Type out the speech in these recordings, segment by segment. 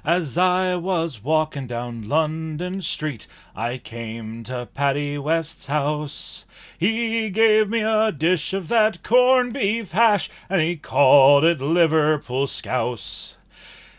As I was walking down London Street, I came to Paddy West's house. He gave me a dish of that corned beef hash, and he called it Liverpool scouse.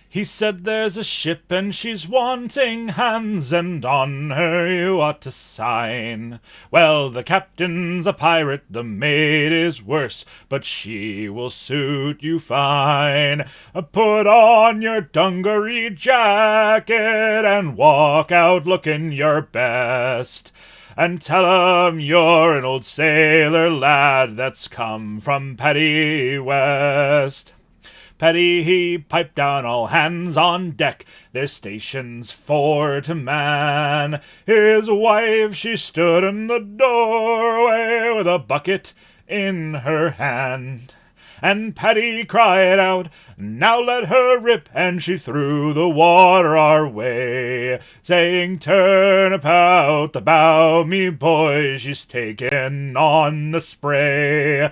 He said there's a ship and she's wanting hands, and on her you ought to sign. Well, the captain's a pirate, the mate is worse, but she will suit you fine. Put on your dungaree jacket and walk out looking your best. And tell 'em you're an old sailor lad that's come from Paddy West. Paddy, he piped down all hands on deck, their stations 4 to man. His wife, she stood in the doorway with a bucket in her hand. And Paddy cried out, "Now let her rip," and she threw the water our way, saying, "Turn about the bow, me boys, she's taking on the spray.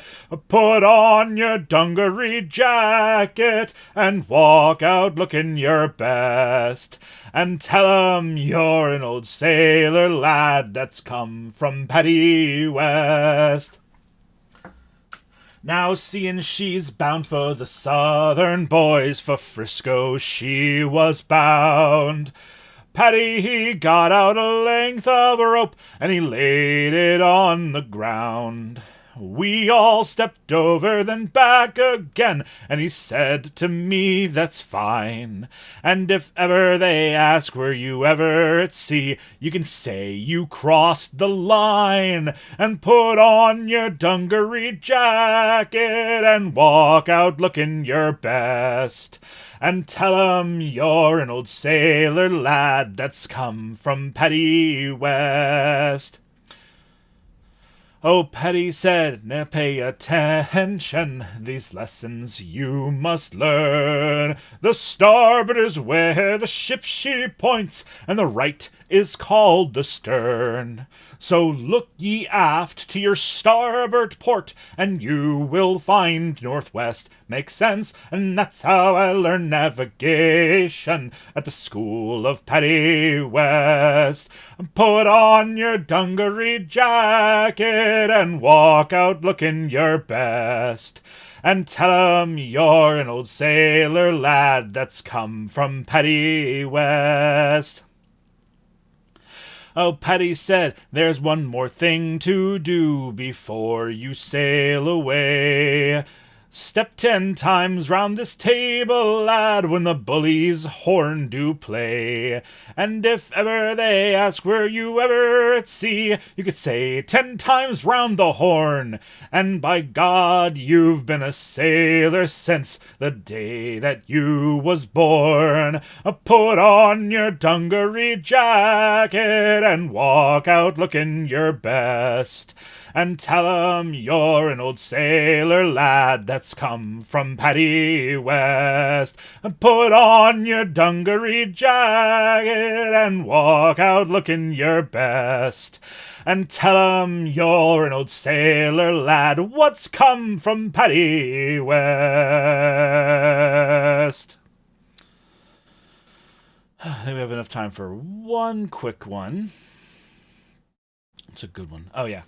Put on your dungaree jacket and walk out looking your best. And tell 'em you're an old sailor lad that's come from Paddy West." Now seeing she's bound for the southern boys, for Frisco she was bound. Paddy, he got out a length of rope, and he laid it on the ground. We all stepped over, then back again, and he said to me, "That's fine. And if ever they ask were you ever at sea, you can say you crossed the line, and put on your dungaree jacket and walk out looking your best. And tell 'em you're an old sailor lad that's come from Paddy West." Oh, Paddy said, "Now pay attention, these lessons you must learn. The starboard is where the ship she points, and the right is called the stern. So look ye aft to your starboard port, and you will find northwest makes sense, and that's how I learned navigation at the school of Paddy West. Put on your dungaree jacket and walk out looking your best. And tell 'em you're an old sailor lad that's come from Paddy West." Oh, Paddy said, "There's one more thing to do before you sail away. Step 10 times round this table, lad, when the bully's horn do play. And if ever they ask were you ever at sea, you could say 10 times round the horn. And by God, you've been a sailor since the day that you was born. Put on your dungaree jacket and walk out looking your best. And tell 'em you're an old sailor lad that's come from Paddy West. Put on your dungaree jacket and walk out looking your best. And tell 'em you're an old sailor lad what's come from Paddy West." I think we have enough time for one quick one. It's a good one. Oh, yeah.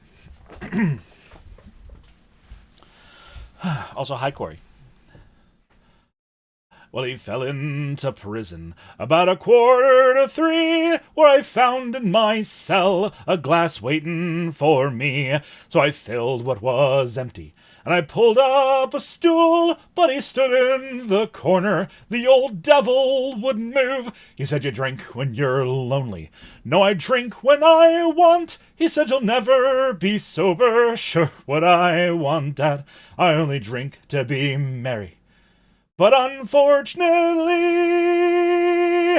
Also, hi, Corey. Well, he fell into prison about 2:45, where I found in my cell a glass waiting for me. So I filled what was empty, and I pulled up a stool, but he stood in the corner. The old devil wouldn't move. He said, "You drink when you're lonely." "No, I drink when I want." He said, "You'll never be sober." Sure, what I want, Dad. I only drink to be merry. But unfortunately,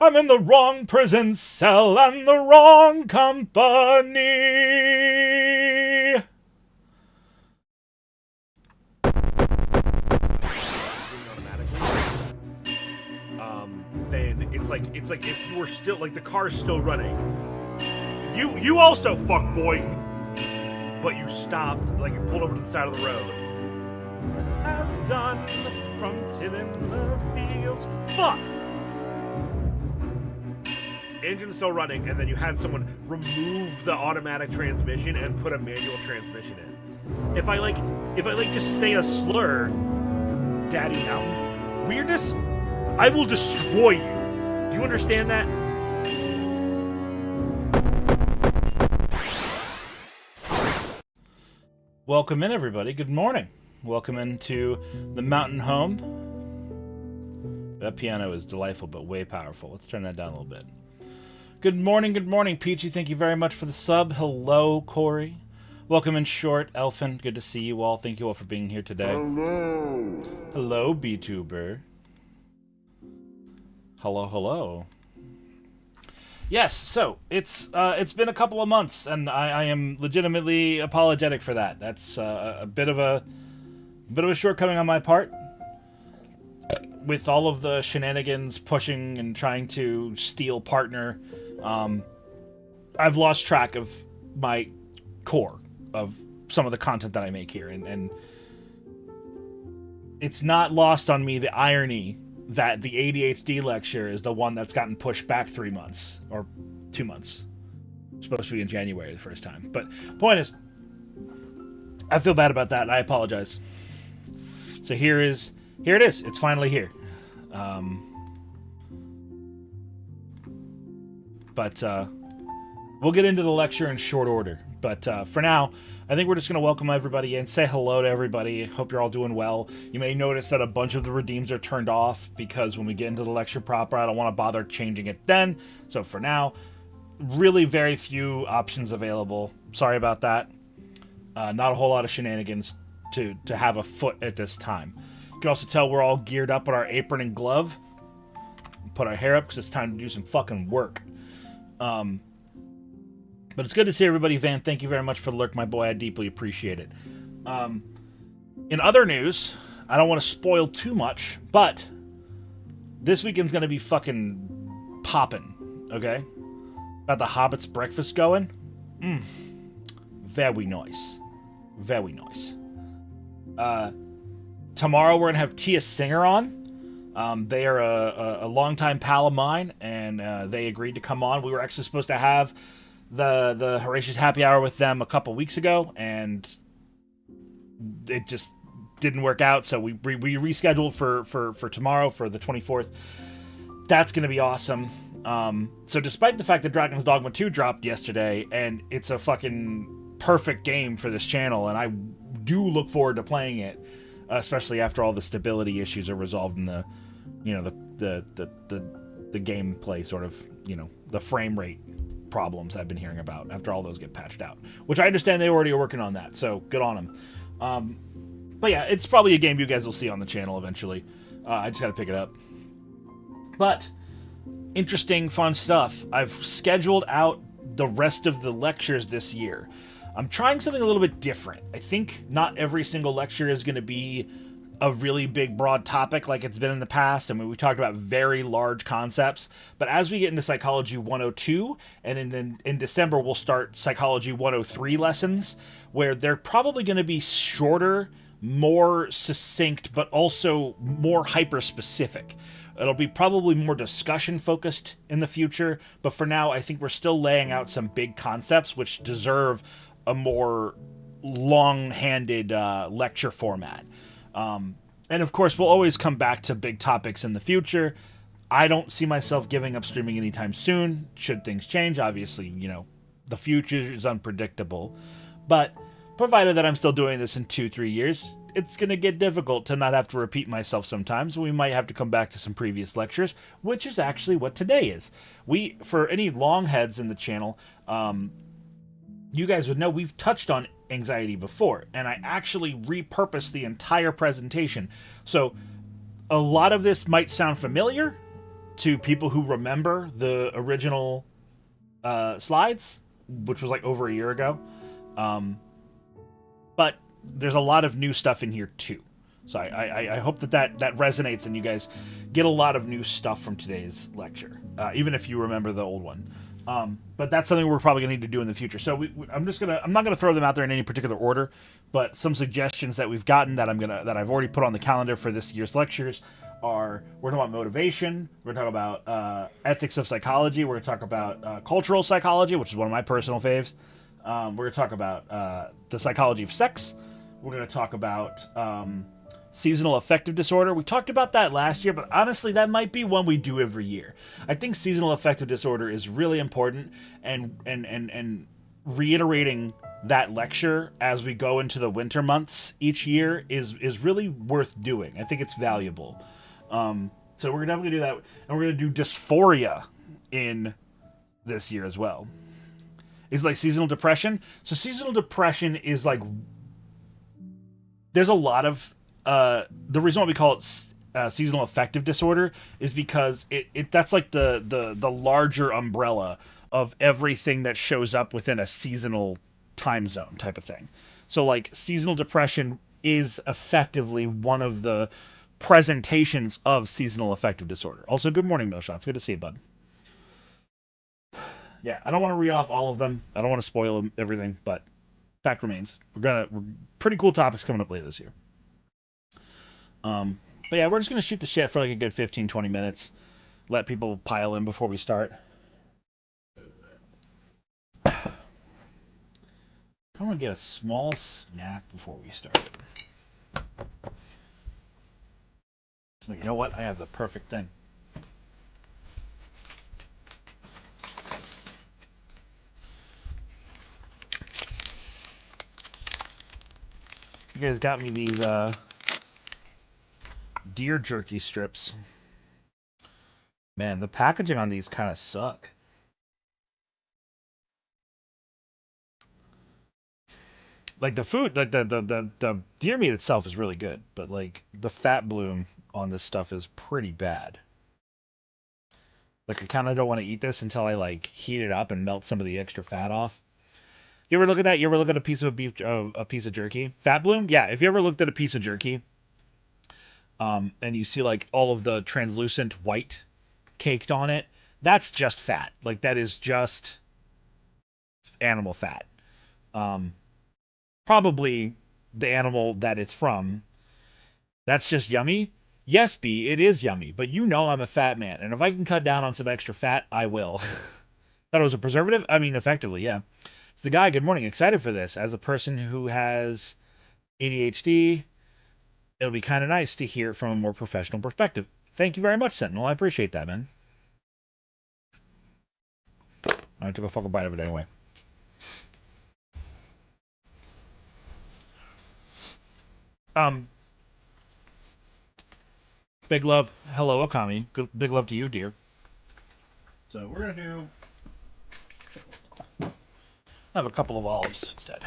I'm in the wrong prison cell and the wrong company. Then it's like if you were still, like, the car's still running. You also, fuck boy. But you stopped, like, you pulled over to the side of the road. As done from tilling the fields. Fuck! engine's still running, and then you had someone remove the automatic transmission and put a manual transmission in. If I just say a slur, Daddy Mountain, weirdness, I will destroy you. Do you understand that? Welcome in, everybody. Good morning. Welcome into the mountain home. That piano is delightful, but way powerful. Let's turn that down a little bit. Good morning, Peachy. Thank you very much for the sub. Hello, Corey. Welcome in, Short, Elfin. Good to see you all. Thank you all for being here today. Hello, BTuber. Hello. Yes, so it's been a couple of months, and I am legitimately apologetic for that. That's a bit of a shortcoming on my part. With all of the shenanigans pushing and trying to steal partner, I've lost track of my core of some of the content that I make here, and it's not lost on me the irony that the ADHD lecture is the one that's gotten pushed back 3 months or 2 months. It's supposed to be in January the first time, but point is, I feel bad about that, and I apologize. So here it is. It's finally here. But we'll get into the lecture in short order. But for now, I think we're just going to welcome everybody in, say hello to everybody. Hope you're all doing well. You may notice that a bunch of the redeems are turned off because when we get into the lecture proper, I don't want to bother changing it then. So for now, really very few options available. Sorry about that. Not a whole lot of shenanigans to have afoot at this time. You can also tell we're all geared up with our apron and glove. Put our hair up because it's time to do some fucking work. But it's good to see everybody. Van, thank you very much for the lurk, my boy. I deeply appreciate it. In other news, I don't want to spoil too much, but this weekend's going to be fucking popping, okay? Got the Hobbit's breakfast going. Very nice. Very nice. Tomorrow we're going to have Tia Singer on. They are a longtime pal of mine, and they agreed to come on. We were actually supposed to have the Horatius Happy Hour with them a couple weeks ago, and it just didn't work out, so we rescheduled for tomorrow, for the 24th. That's going to be awesome. So despite the fact that Dragon's Dogma 2 dropped yesterday, and it's a fucking perfect game for this channel, and I do look forward to playing it, especially after all the stability issues are resolved in the gameplay sort of, the frame rate problems I've been hearing about after all those get patched out, which I understand they already are working on that, so good on them. But yeah, it's probably a game you guys will see on the channel eventually. I just gotta pick it up. But interesting, fun stuff. I've scheduled out the rest of the lectures this year. I'm trying something a little bit different. I think not every single lecture is going to be a really big, broad topic like it's been in the past. I mean, we talked about very large concepts, but as we get into Psychology 102, and in December we'll start Psychology 103 lessons, where they're probably going to be shorter, more succinct, but also more hyper-specific. It'll be probably more discussion-focused in the future, but for now, I think we're still laying out some big concepts which deserve a more long-handed lecture format. And of course, we'll always come back to big topics in the future. I don't see myself giving up streaming anytime soon. Should things change, obviously, the future is unpredictable. But provided that I'm still doing this in 2-3 years, it's going to get difficult to not have to repeat myself sometimes. We might have to come back to some previous lectures, which is actually what today is. For any long heads in the channel, you guys would know we've touched on anxiety before, and I actually repurposed the entire presentation. So a lot of this might sound familiar to people who remember the original slides, which was like over a year ago. But there's a lot of new stuff in here too. So I hope that resonates and you guys get a lot of new stuff from today's lecture, even if you remember the old one. But that's something we're probably gonna need to do in the future. So I'm not gonna throw them out there in any particular order, but some suggestions that we've gotten that I've already put on the calendar for this year's lectures are: we're talking about motivation, we're talking about ethics of psychology, we're gonna talk about cultural psychology, which is one of my personal faves. We're gonna talk about the psychology of sex. We're gonna talk about seasonal affective disorder. We talked about that last year, but honestly, that might be one we do every year. I think seasonal affective disorder is really important, and reiterating that lecture as we go into the winter months each year is really worth doing. I think it's valuable. So we're definitely gonna do that, and we're gonna do dysphoria in this year as well. Is like seasonal depression. So seasonal depression is like, there's a lot of the reason why we call it seasonal affective disorder is because that's like the larger umbrella of everything that shows up within a seasonal time zone type of thing. So like seasonal depression is effectively one of the presentations of seasonal affective disorder. Also, good morning, Milshots. Good to see you, bud. Yeah, I don't want to read off all of them. I don't want to spoil everything, but fact remains, we're pretty cool topics coming up later this year. But yeah, we're just gonna shoot the shit for like a good 15, 20 minutes. Let people pile in before we start. I'm gonna get a small snack before we start. So you know what? I have the perfect thing. You guys got me these deer jerky strips. Man, the packaging on these kind of suck. Like the food, like the deer meat itself is really good, but like the fat bloom on this stuff is pretty bad. Like I kind of don't want to eat this until I like heat it up and melt some of the extra fat off. You ever look at that? You ever look at a piece of beef, a piece of jerky? Fat bloom? Yeah. If you ever looked at a piece of jerky, and you see like all of the translucent white caked on it, that's just fat. Like that is just animal fat. Um, Probably the animal that it's from. That's just yummy. Yes, B, it is yummy, but you know I'm a fat man, and if I can cut down on some extra fat, I will. Thought it was a preservative? I mean, effectively, yeah. It's the guy. Good morning. Excited for this. As a person who has ADHD, it'll be kind of nice to hear it from a more professional perspective. Thank you very much, Sentinel. I appreciate that, man. I took a fucking bite of it anyway. Um, Big love. Hello, Akami. Good, big love to you, dear. So we're gonna do. I have a couple of olives instead.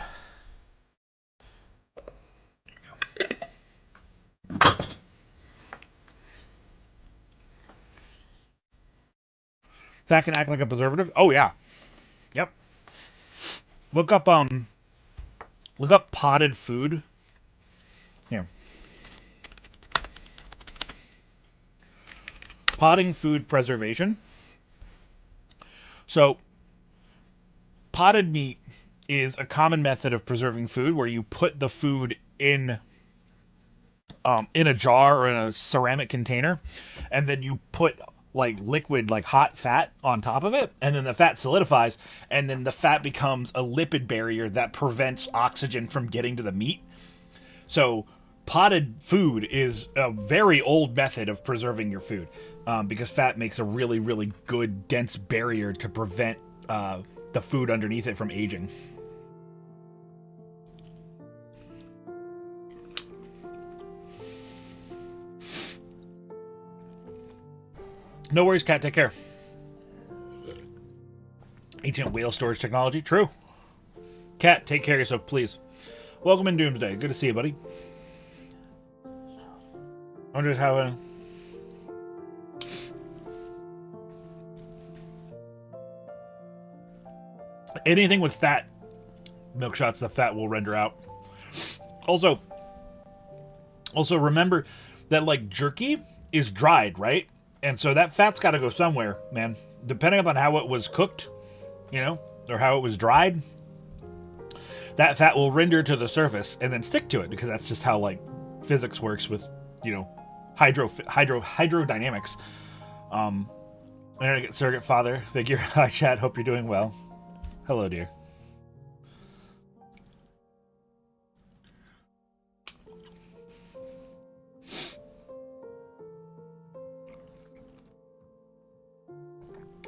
That can act like a preservative. Oh yeah. Yep. Look up potted food. Here. Potting food preservation. So potted meat is a common method of preserving food where you put the food in a jar or in a ceramic container, and then you put like liquid, like hot fat on top of it, and then the fat solidifies, and then the fat becomes a lipid barrier that prevents oxygen from getting to the meat. So potted food is a very old method of preserving your food, because fat makes a really, really good dense barrier to prevent the food underneath it from aging. No worries, Cat. Take care. Ancient whale storage technology. True. Cat, take care of yourself, please. Welcome in Doomsday. Good to see you, buddy. I'm just having... anything with fat, milk shots, the fat will render out. Also remember that like jerky is dried, right? And so that fat's got to go somewhere, man. Depending upon how it was cooked, you know, or how it was dried, that fat will render to the surface and then stick to it, because that's just how like physics works with, you know, hydrodynamics. Surrogate father figure. Hi, chat. Hope you're doing well. Hello, dear.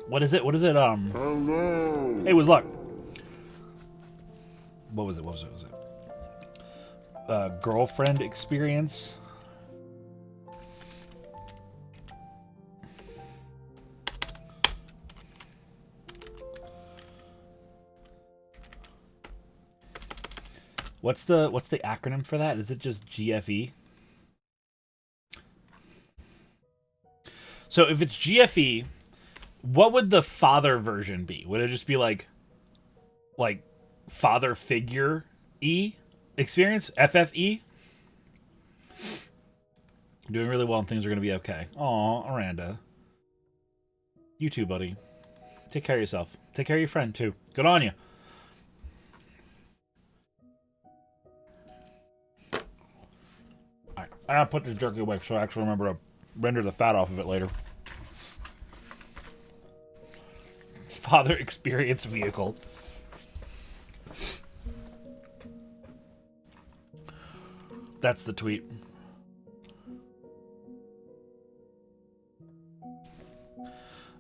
What is it? Hello. Hey, what's luck? What was it? Girlfriend experience. What's the acronym for that? Is it just GFE? So if it's GFE, what would the father version be? Would it just be like father figure E experience? FFE? Doing really well and things are going to be okay. Aw, Aranda. You too, buddy. Take care of yourself. Take care of your friend, too. Good on you. Alright, I gotta put this jerky away so I actually remember to render the fat off of it later. Father experience vehicle. That's the tweet.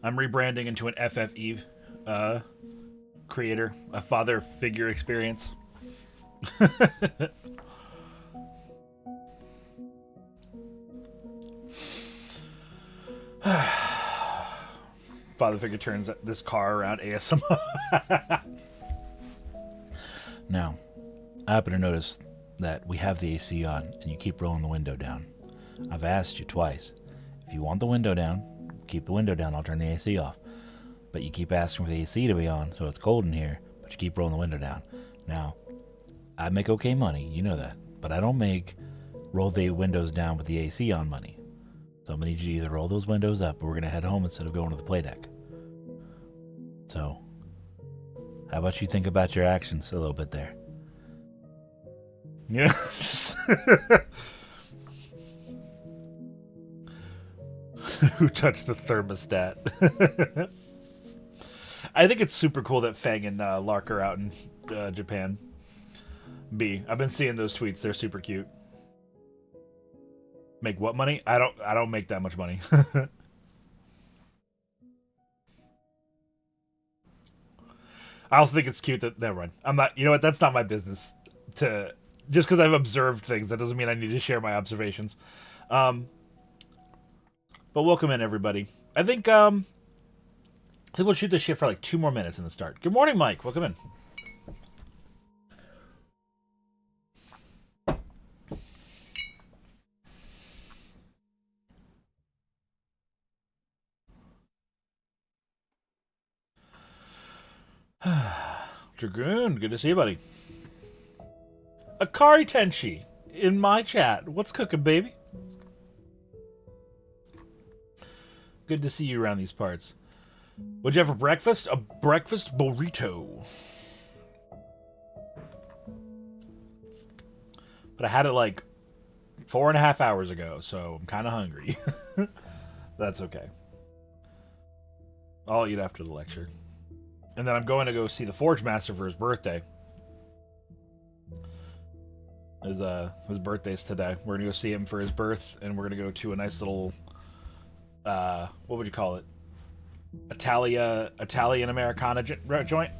I'm rebranding into an FFE creator, a father figure experience. Father figure turns this car around ASMR. Now, I happen to notice that we have the AC on and you keep rolling the window down. I've asked you twice. If you want the window down, keep the window down, I'll turn the AC off. But you keep asking for the AC to be on, so it's cold in here, but you keep rolling the window down. Now, I make okay money, you know that, but I don't make roll the windows down with the AC on money. So I'm going to need you to either roll those windows up or we're going to head home instead of going to the play deck. So, how about you think about your actions a little bit there? Yeah. Who touched the thermostat? I think it's super cool that Fang and Lark are out in Japan. I've been seeing those tweets. They're super cute. Make what money? I don't make that much money. I also think it's cute that never mind. I'm not. You know what? That's not my business. Just because I've observed things, that doesn't mean I need to share my observations. But welcome in, everybody. I think we'll shoot this shit for like 2 more minutes in the start. Good morning, Mike. Welcome in. Dragoon, good to see you, buddy. Akari Tenshi in my chat. What's cooking, baby? Good to see you around these parts. What'd you have for breakfast? A breakfast burrito. But I had it like 4.5 hours ago, so I'm kind of hungry. That's okay. I'll eat after the lecture. And then I'm going to go see the Forge Master for his birthday. His birthday's today. We're gonna go see him for his birth, and we're gonna go to a nice little what would you call it? Italian Americana joint.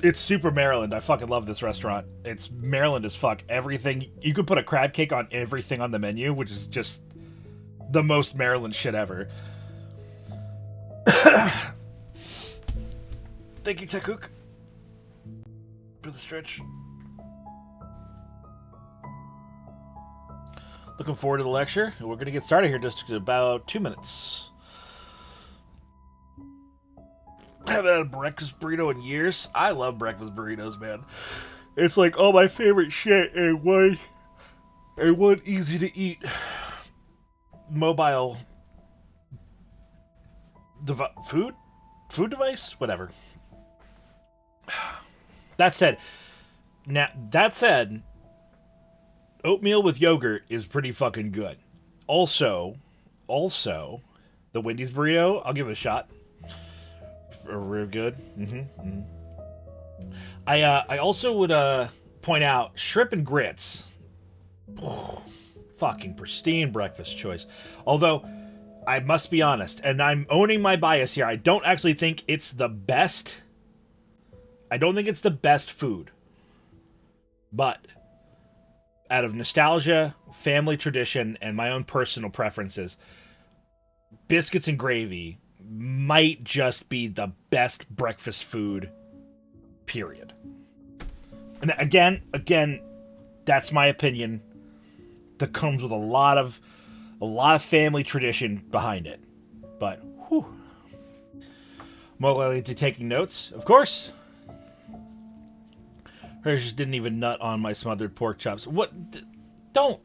It's super Maryland. I fucking love this restaurant. It's Maryland as fuck. Everything you could put a crab cake on everything on the menu, which is just the most Maryland shit ever. Thank you, Tekuk, for the stretch. Looking forward to the lecture. We're going to get started here just in about 2 minutes. I haven't had a breakfast burrito in years. I love breakfast burritos, man. It's like all my favorite shit in one easy to eat mobile food food device, whatever. That said, oatmeal with yogurt is pretty fucking good. Also, the Wendy's burrito, I'll give it a shot. Real good. I also would point out shrimp and grits. Fucking pristine breakfast choice. Although I must be honest, and I'm owning my bias here, I don't actually think it's the best. I don't think it's the best food. But out of nostalgia, family tradition, and my own personal preferences, biscuits and gravy might just be the best breakfast food, period. And again, that's my opinion. That comes with a lot of family tradition behind it. But whew. More likely to taking notes, of course. Hers just didn't even nut on my smothered pork chops. What? Don't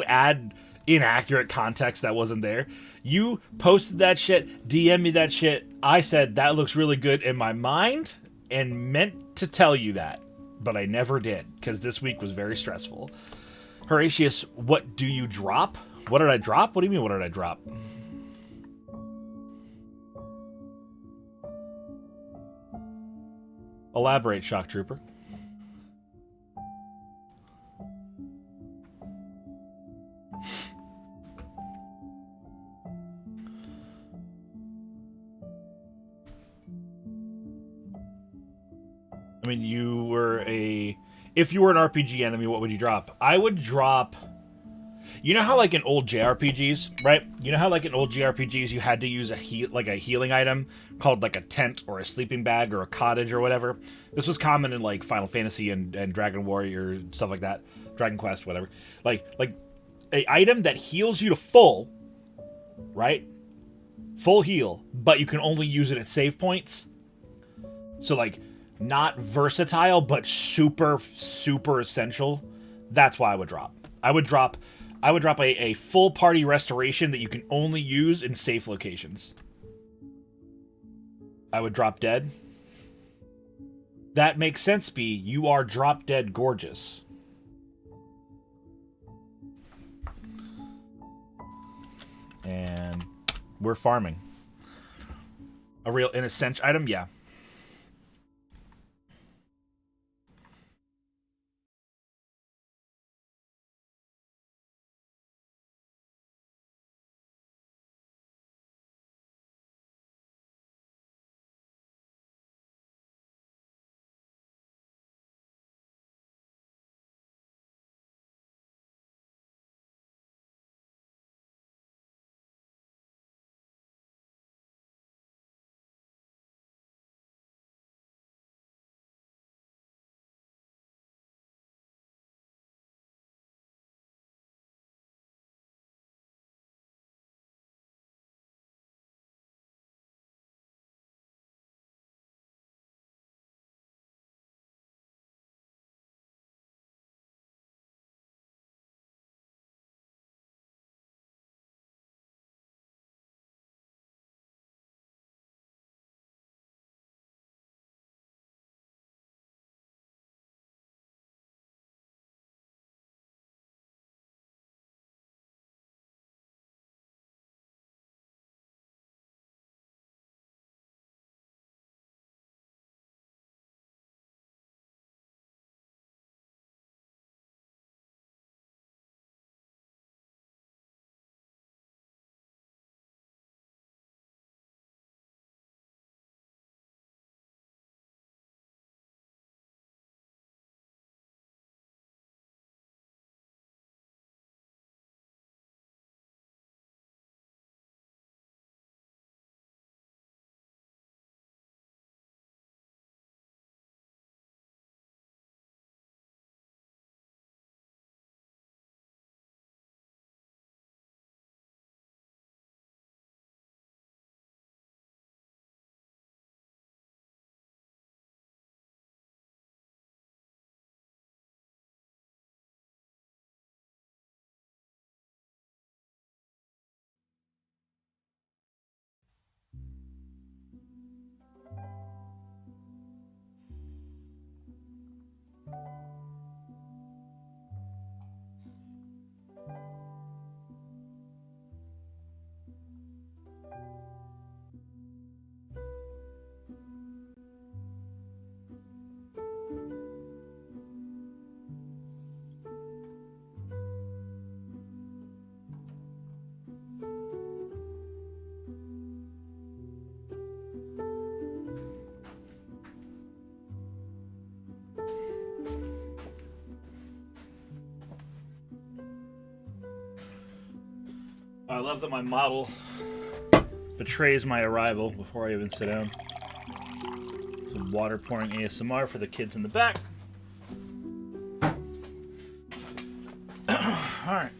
add inaccurate context that wasn't there. You posted that shit, DM me that shit. I said that looks really good in my mind and meant to tell you that, but I never did because this week was very stressful. Horatius, what do you drop? What did I drop? What do you mean, what did I drop? Elaborate, Shock Trooper. I mean, if you were an RPG enemy, what would you drop? I would drop... You know how, like, in old JRPGs, right? You know how, like, in old JRPGs you had to use a healing item called, like, a tent or a sleeping bag or a cottage or whatever? This was common in, like, Final Fantasy and Dragon Warrior, stuff like that. Dragon Quest, whatever. Like, a item that heals you to full, right? Full heal, but you can only use it at save points. So, like, not versatile, but super, super essential. That's why I would drop. I would drop a full party restoration that you can only use in safe locations. I would drop dead. That makes sense, B. You are drop dead gorgeous. And we're farming. A real essential item? Yeah. I love that my model betrays my arrival before I even sit down. Some water pouring ASMR for the kids in the back. Alright.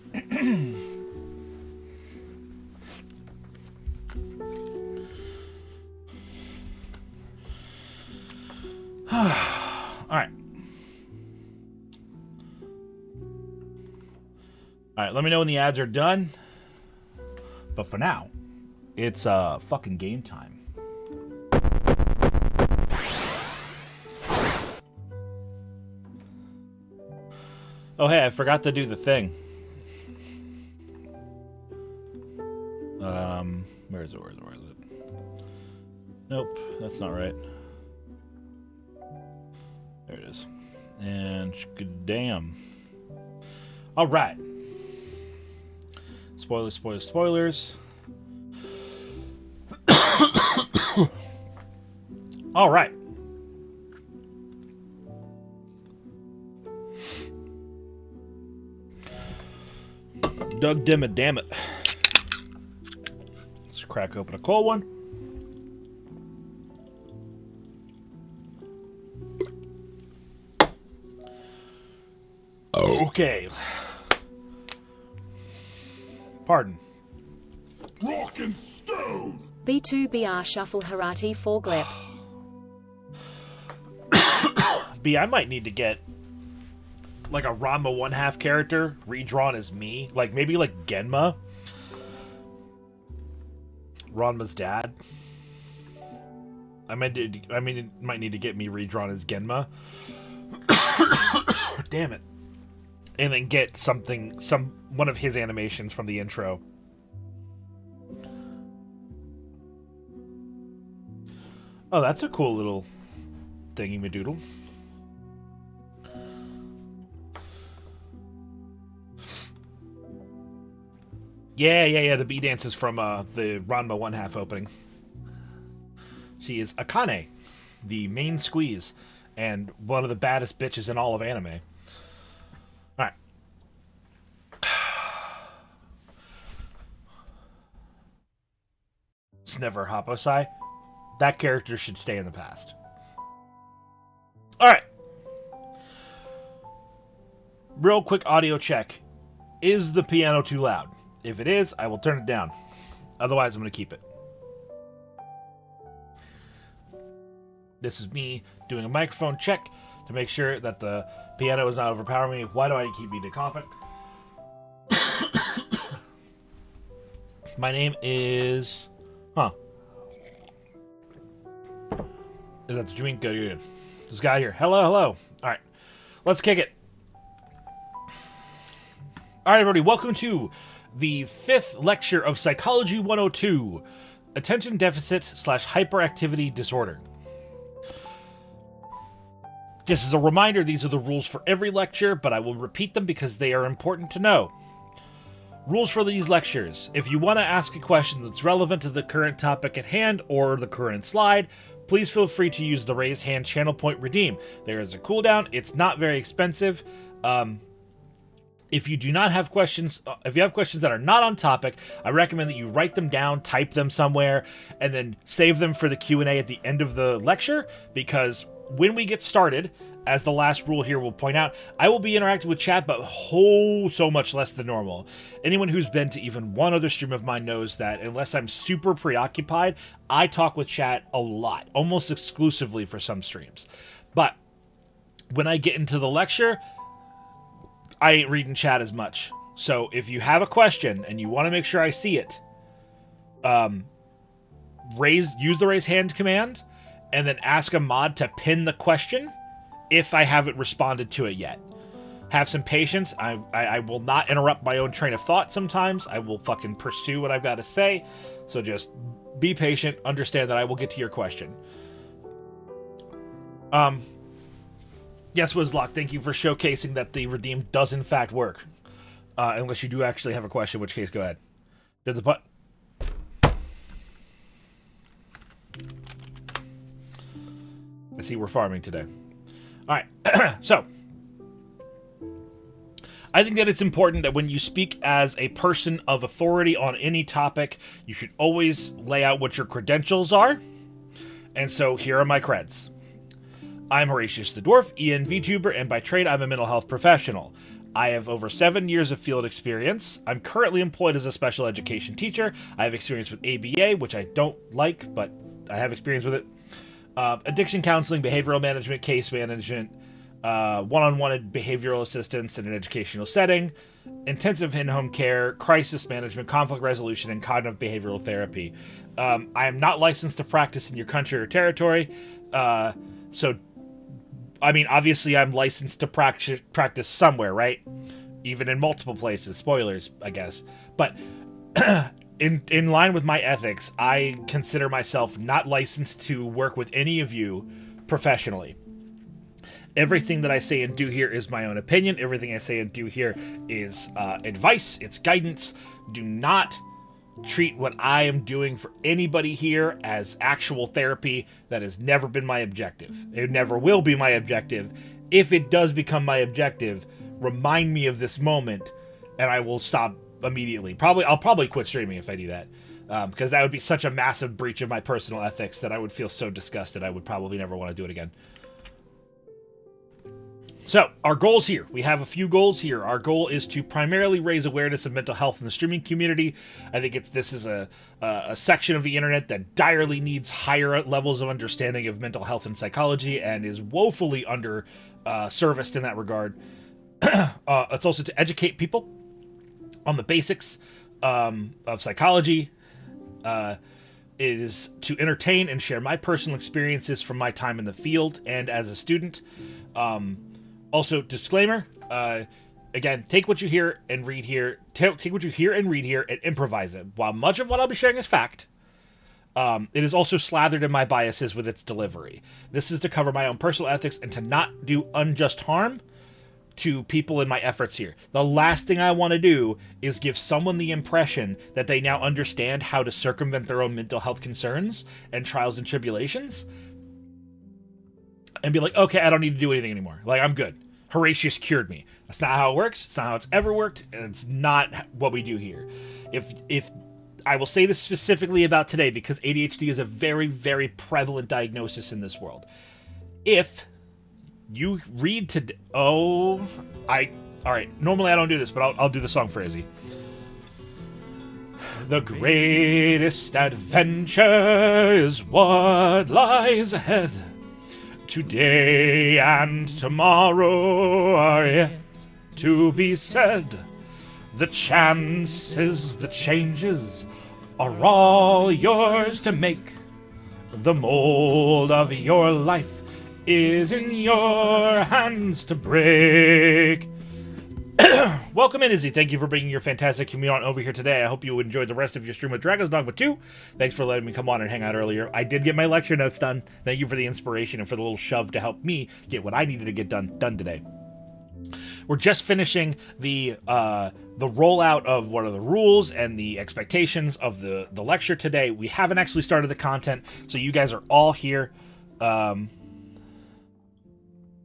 Alright. Alright, let me know when the ads are done. But for now, it's fucking game time. Oh hey, I forgot to do the thing. Where is it? Nope, that's not right. There it is. And good damn. All right. Spoilers. All right. Doug Dimmitt, damn it. Let's crack open a cold one. Okay. Pardon. Rock and stone! B2BR Shuffle Harati 4 Glep. B, I might need to get like a Ranma 1/2 character redrawn as me. Like maybe like Genma. Ranma's dad. I mean, it might need to get me redrawn as Genma. Damn it. And then get one of his animations from the intro. Oh, that's a cool little thingy-madoodle. Yeah. The bee dance is from the Ranma 1/2 opening. She is Akane, the main squeeze, and one of the baddest bitches in all of anime. Alright. It's never Haposai. That character should stay in the past. Alright. Real quick audio check. Is the piano too loud? If it is, I will turn it down. Otherwise, I'm going to keep it. This is me doing a microphone check to make sure that the piano is not overpowering me. Why do I keep eating coughing? My name is... Is that what you mean? Good. This guy here. Hello. Alright. Let's kick it. Alright, everybody. Welcome to the 5th lecture of Psychology 102. Attention Deficit / Hyperactivity Disorder. Just as a reminder, these are the rules for every lecture, but I will repeat them because they are important to know. Rules for these lectures. If you want to ask a question that's relevant to the current topic at hand or the current slide, please feel free to use the raise hand channel point redeem. There is a cooldown. It's not very expensive. If you do not have questions, if you have questions that are not on topic, I recommend that you write them down, type them somewhere, and then save them for the Q&A at the end of the lecture, because when we get started, as the last rule here will point out, I will be interacting with chat, but so much less than normal. Anyone who's been to even one other stream of mine knows that unless I'm super preoccupied, I talk with chat a lot, almost exclusively for some streams. But when I get into the lecture, I ain't reading chat as much. So if you have a question and you want to make sure I see it, use the raise hand command, and then ask a mod to pin the question if I haven't responded to it yet. Have some patience. I will not interrupt my own train of thought sometimes. I will fucking pursue what I've got to say. So just be patient. Understand that I will get to your question. Yes, Wizlock, thank you for showcasing that the redeem does in fact work. Unless you do actually have a question, in which case, go ahead. Did the button... I see we're farming today. Alright, so. I think that it's important that when you speak as a person of authority on any topic, you should always lay out what your credentials are. And so here are my creds. I'm Horatius the Dwarf, EN VTuber, and by trade I'm a mental health professional. I have over 7 years of field experience. I'm currently employed as a special education teacher. I have experience with ABA, which I don't like, but I have experience with it. Addiction counseling, behavioral management, case management, one-on-one behavioral assistance in an educational setting, intensive in-home care, crisis management, conflict resolution, and cognitive behavioral therapy. I am not licensed to practice in your country or territory, obviously I'm licensed to practice somewhere, right? Even in multiple places. Spoilers, I guess. But in line with my ethics, I consider myself not licensed to work with any of you professionally. Everything that I say and do here is my own opinion. Everything I say and do here is advice. It's guidance. Do not treat what I am doing for anybody here as actual therapy. That has never been my objective. It never will be my objective. If it does become my objective, remind me of this moment, and I will stop immediately. I'll probably quit streaming if I do that, because that would be such a massive breach of my personal ethics that I would feel so disgusted I would probably never want to do it again. So, our goals here. We have a few goals here. Our goal is to primarily raise awareness of mental health in the streaming community. I think this is a section of the internet that direly needs higher levels of understanding of mental health and psychology and is woefully under serviced in that regard. It's also to educate people on the basics of psychology. It is to entertain and share my personal experiences from my time in the field and as a student. Also, disclaimer, again, take what you hear and read here. Take what you hear and read here and improvise it. While much of what I'll be sharing is fact, it is also slathered in my biases with its delivery. This is to cover my own personal ethics and to not do unjust harm to people in my efforts here. The last thing I want to do is give someone the impression that they now understand how to circumvent their own mental health concerns and trials and tribulations and be like, okay, I don't need to do anything anymore. Like, I'm good. Horatius cured me. That's not how it works. It's not how it's ever worked, and it's not what we do here. If I will say this specifically about today because ADHD is a very, very prevalent diagnosis in this world. If you read today, all right. Normally I don't do this, but I'll do the song for Izzy. The greatest adventure is what lies ahead. Today and tomorrow are yet to be said. The chances, the changes are all yours to make. The mold of your life is in your hands to break. Welcome in, Izzy. Thank you for bringing your fantastic commute on over here today. I hope you enjoyed the rest of your stream with Dragon's Dogma 2. Thanks for letting me come on and hang out earlier. I did get my lecture notes done. Thank you for the inspiration and for the little shove to help me get what I needed to get done today. We're just finishing the rollout of what are the rules and the expectations of the lecture today. We haven't actually started the content, so you guys are all here.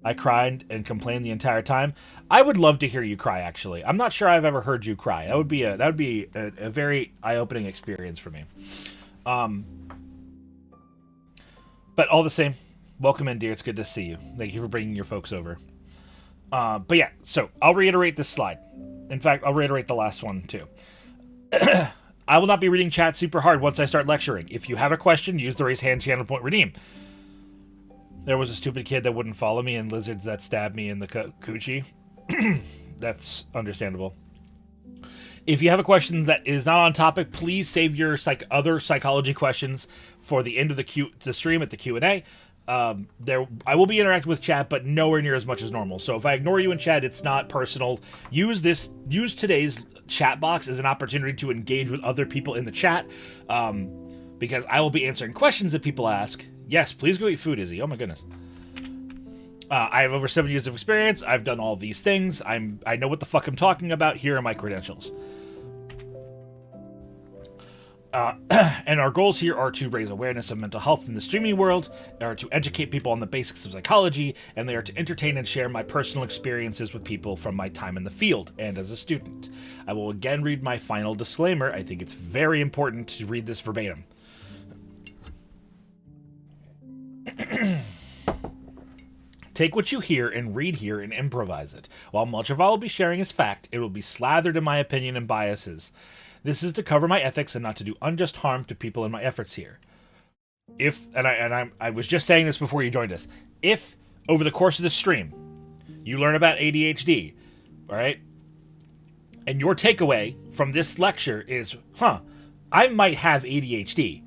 I cried and complained the entire time. I would love to hear you cry, actually. I'm not sure I've ever heard you cry. That would be a very eye-opening experience for me. But all the same, welcome in, dear. It's good to see you. Thank you for bringing your folks over. But yeah, so I'll reiterate this slide. In fact, I'll reiterate the last one, too. I will not be reading chat super hard once I start lecturing. If you have a question, use the raise hand channel point redeem. There was a stupid kid that wouldn't follow me and lizards that stabbed me in the coochie. That's understandable. If you have a question that is not on topic, please save your other psychology questions for the end of the stream at the Q&A. I will be interacting with chat, but nowhere near as much as normal. So if I ignore you in chat, it's not personal. Use today's chat box as an opportunity to engage with other people in the chat, because I will be answering questions that people ask. Yes, please go eat food, Izzy. Oh my goodness. I have over 7 years of experience. I've done all these things. I know what the fuck I'm talking about. Here are my credentials. And our goals here are to raise awareness of mental health in the streaming world, are to educate people on the basics of psychology, and they are to entertain and share my personal experiences with people from my time in the field and as a student. I will again read my final disclaimer. I think it's very important to read this verbatim. Take what you hear and read here and improvise it. While much of I will be sharing is fact, it will be slathered in my opinion and biases. This is to cover my ethics and not to do unjust harm to people in my efforts here. I was just saying this before you joined us. If over the course of the stream you learn about ADHD, all right, and your takeaway from this lecture is, I might have ADHD.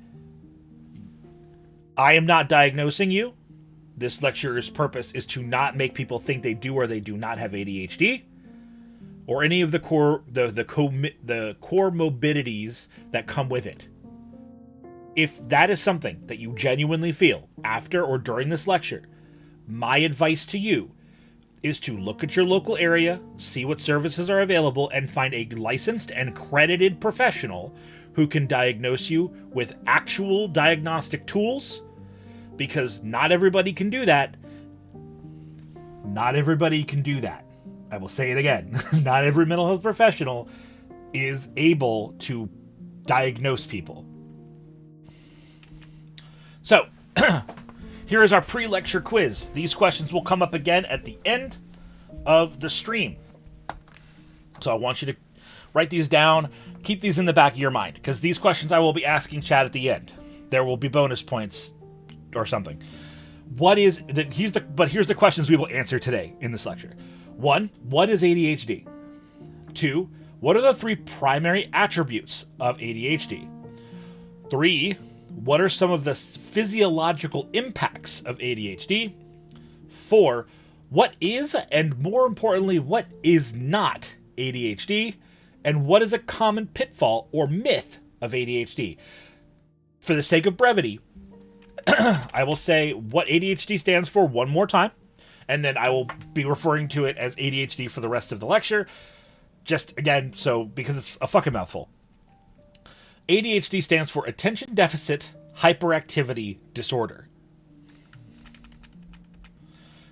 I am not diagnosing you. This lecture's purpose is to not make people think they do or they do not have ADHD, or any of the core morbidities that come with it. If that is something that you genuinely feel after or during this lecture, my advice to you is to look at your local area, see what services are available, and find a licensed and credited professional who can diagnose you with actual diagnostic tools, because not everybody can do that. Not everybody can do that. I will say it again. Not every mental health professional is able to diagnose people. So, here is our pre-lecture quiz. These questions will come up again at the end of the stream. So I want you to write these down. Keep these in the back of your mind, because these questions I will be asking Chad at the end. There will be bonus points or something. Here's the questions we will answer today in this lecture. 1, what is ADHD? 2, what are the 3 primary attributes of ADHD? 3, what are some of the physiological impacts of ADHD? 4, what is, and more importantly, what is not ADHD? And what is a common pitfall or myth of ADHD? For the sake of brevity, I will say what ADHD stands for one more time, and then I will be referring to it as ADHD for the rest of the lecture. Just again, because it's a fucking mouthful. ADHD stands for Attention Deficit Hyperactivity Disorder.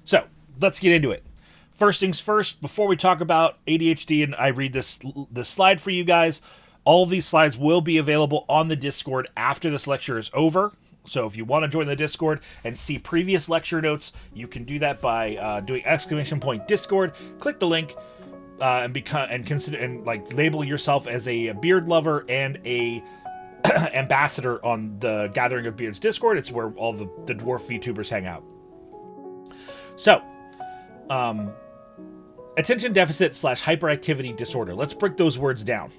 So, let's get into it. First things first, before we talk about ADHD and I read this slide for you guys, all of these slides will be available on the Discord after this lecture is over. So if you want to join the Discord and see previous lecture notes, you can do that by doing !Discord. Click the link and label yourself as a beard lover and a ambassador on the Gathering of Beards Discord. It's where all the dwarf VTubers hang out. So, attention deficit / hyperactivity disorder. Let's break those words down.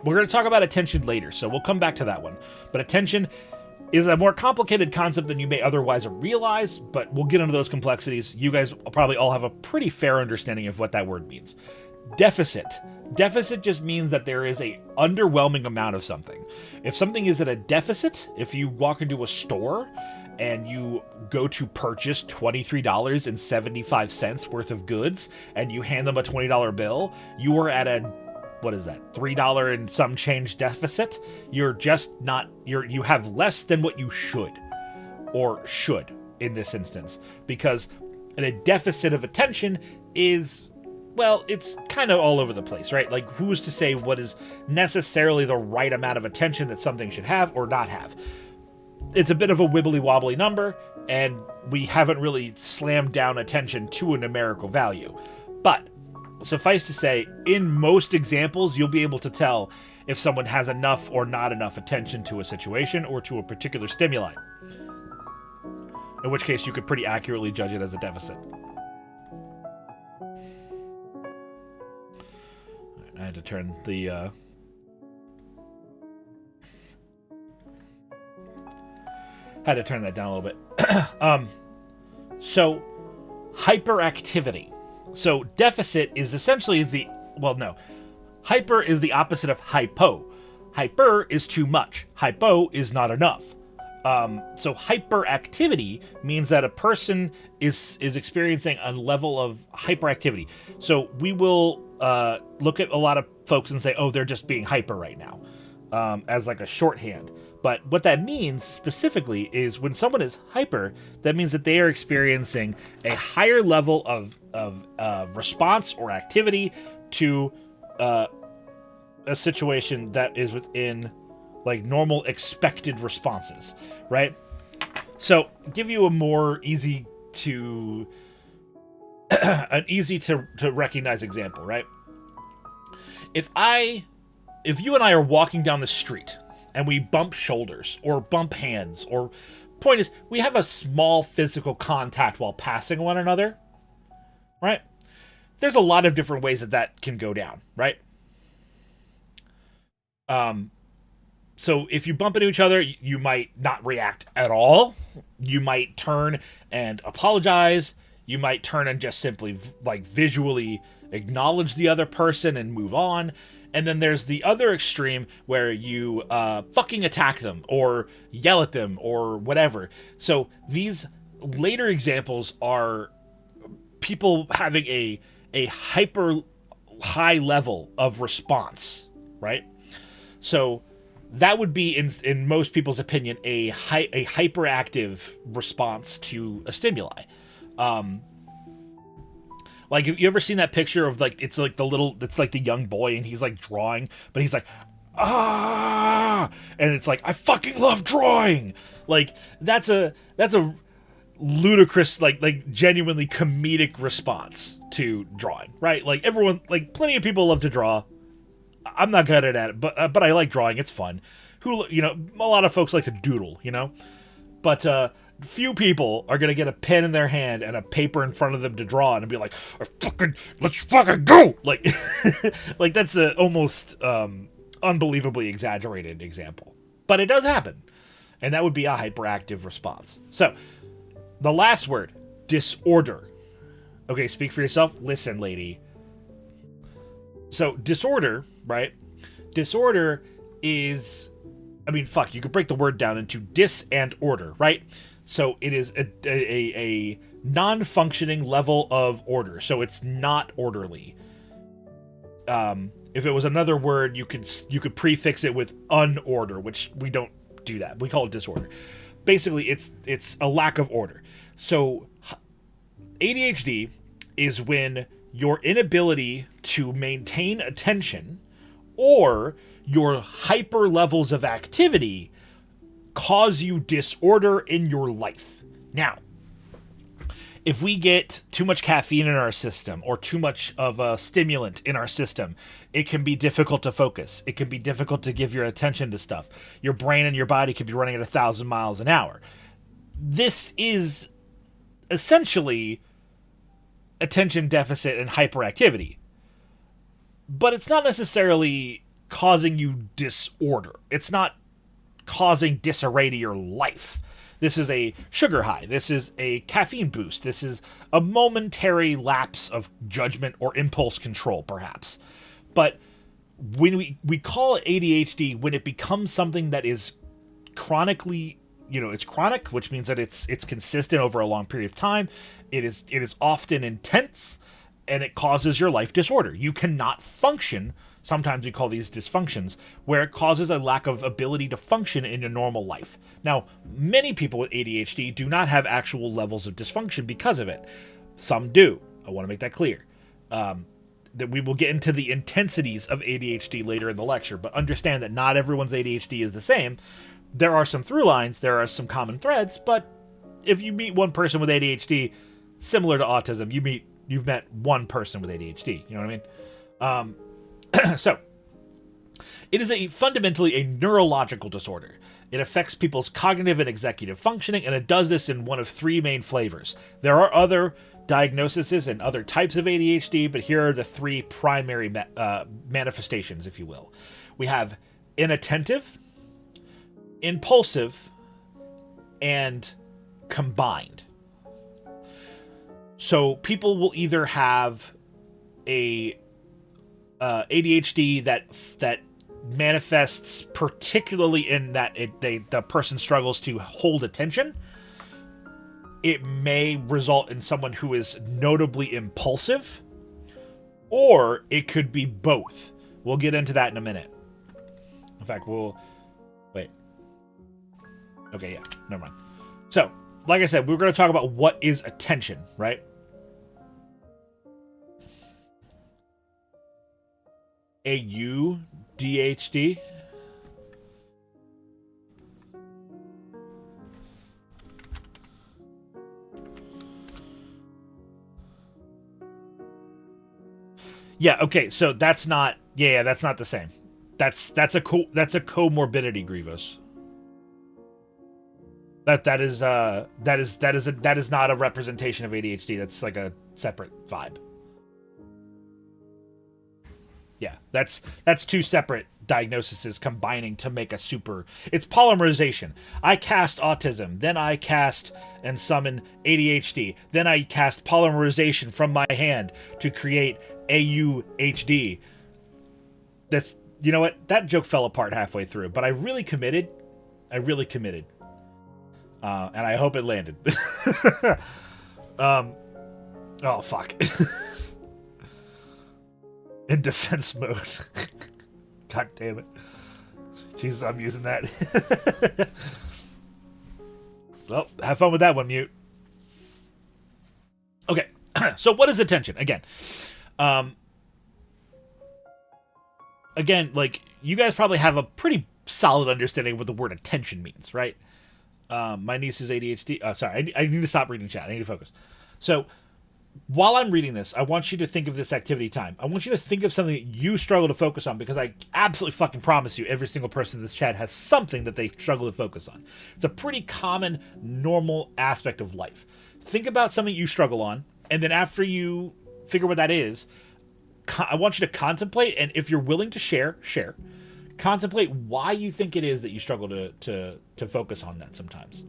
We're going to talk about attention later, so we'll come back to that one. But attention is a more complicated concept than you may otherwise realize, but we'll get into those complexities. You guys probably all have a pretty fair understanding of what that word means. Deficit. Deficit just means that there is a underwhelming amount of something. If something is at a deficit, if you walk into a store and you go to purchase $23.75 worth of goods and you hand them a $20 bill, you are at a $3 and some change deficit. You're just not, you have less than what you should in this instance, because a deficit of attention is, well, it's kind of all over the place, right? Like, who's to say what is necessarily the right amount of attention that something should have or not have? It's a bit of a wibbly wobbly number, and we haven't really slammed down attention to a numerical value. But suffice to say, in most examples, you'll be able to tell if someone has enough or not enough attention to a situation or to a particular stimuli. In which case, you could pretty accurately judge it as a deficit. I had to turn the... had to turn that down a little bit. So, hyperactivity. So deficit is essentially hyper is the opposite of hypo. Hyper is too much. Hypo is not enough. So hyperactivity means that a person is experiencing a level of hyperactivity. So we will look at a lot of folks and say, oh, they're just being hyper right now. as like a shorthand. But what that means specifically is when someone is hyper, that means that they are experiencing a higher level of response or activity to a situation that is within like normal expected responses, right? So give you a more easy to recognize example, right? If you and I are walking down the street and we bump shoulders or bump hands, or point is we have a small physical contact while passing one another, right? There's a lot of different ways that can go down, right? So if you bump into each other, you might not react at all. You might turn and apologize. You might turn and just simply like visually acknowledge the other person and move on. And then there's the other extreme where you fucking attack them or yell at them or whatever. So these later examples are people having a hyper high level of response, right? So that would be, in most people's opinion, a hyperactive response to a stimuli. Like, have you ever seen that picture of like it's like the young boy and he's like drawing, but he's like, ah, and it's like, I fucking love drawing. Like that's a ludicrous, like genuinely comedic response to drawing, right? Like everyone, like plenty of people love to draw. I'm not good at it, but I like drawing. It's fun. A lot of folks like to doodle, but few people are gonna get a pen in their hand and a paper in front of them to draw and be like, let's fucking go. Like, like that's a almost unbelievably exaggerated example, but it does happen, and that would be a hyperactive response. So, the last word, disorder. Okay, speak for yourself. Listen, lady. So disorder, right? Disorder is, you could break the word down into dis and order, right? So it is a non-functioning level of order. So it's not orderly. If it was another word, you could prefix it with unorder, which we don't do that. We call it disorder. Basically, it's a lack of order. So ADHD is when your inability to maintain attention or your hyper levels of activity cause you disorder in your life. Now, if we get too much caffeine in our system or too much of a stimulant in our system, it can be difficult to focus. It can be difficult to give your attention to stuff. Your brain and your body could be running at 1,000 miles an hour. This is essentially attention deficit and hyperactivity. But it's not necessarily causing you disorder. It's not causing disarray to your life. This is a sugar high. This is a caffeine boost. This is a momentary lapse of judgment or impulse control, perhaps. But when we call it ADHD when it becomes something that is chronically, it's chronic, which means that it's consistent over a long period of time. It is often intense, and it causes your life disorder. You cannot function. Sometimes we call these dysfunctions, where it causes a lack of ability to function in a normal life. Now, many people with ADHD do not have actual levels of dysfunction because of it. Some do. I want to make that clear. That we will get into the intensities of ADHD later in the lecture, but understand that not everyone's ADHD is the same. There are some through lines, there are some common threads, but if you meet one person with ADHD, similar to autism, you've met one person with ADHD. You know what I mean? So, it is fundamentally a neurological disorder. It affects people's cognitive and executive functioning, and it does this in one of three main flavors. There are other diagnoses and other types of ADHD, but here are the three primary manifestations, if you will. We have inattentive, impulsive, and combined. So people will either have a ADHD that manifests particularly in that the person struggles to hold attention. It may result in someone who is notably impulsive, or it could be both. We'll get into that in a minute. fact, we'll... Wait. Okay, yeah. Never mind. So, like I said, we're going to talk about what is attention, right? ADHD. Yeah, okay, so that's not that's not the same. That's a comorbidity, Grievous. That is not a representation of ADHD. That's like a separate vibe. Yeah, that's two separate diagnoses combining to make a super... It's polymerization. I cast autism, then I cast and summon ADHD, then I cast polymerization from my hand to create AUHD. That's... You know what? That joke fell apart halfway through, but I really committed. And I hope it landed. Oh, fuck. In defense mode. God damn it. Jesus, I'm using that. Well, have fun with that one, Mute. Okay, so what is attention? Again, like, you guys probably have a pretty solid understanding of what the word attention means, right? My niece is ADHD. Sorry, I need to stop reading chat. I need to focus. So, while I'm reading this, I want you to think of this activity time. I want you to think of something that you struggle to focus on, because I absolutely fucking promise you every single person in this chat has something that they struggle to focus on. It's a pretty common, normal aspect of life. Think about something you struggle on, and then after you figure what that is, I want you to contemplate, and if you're willing to share. Contemplate why you think it is that you struggle to focus on that sometimes.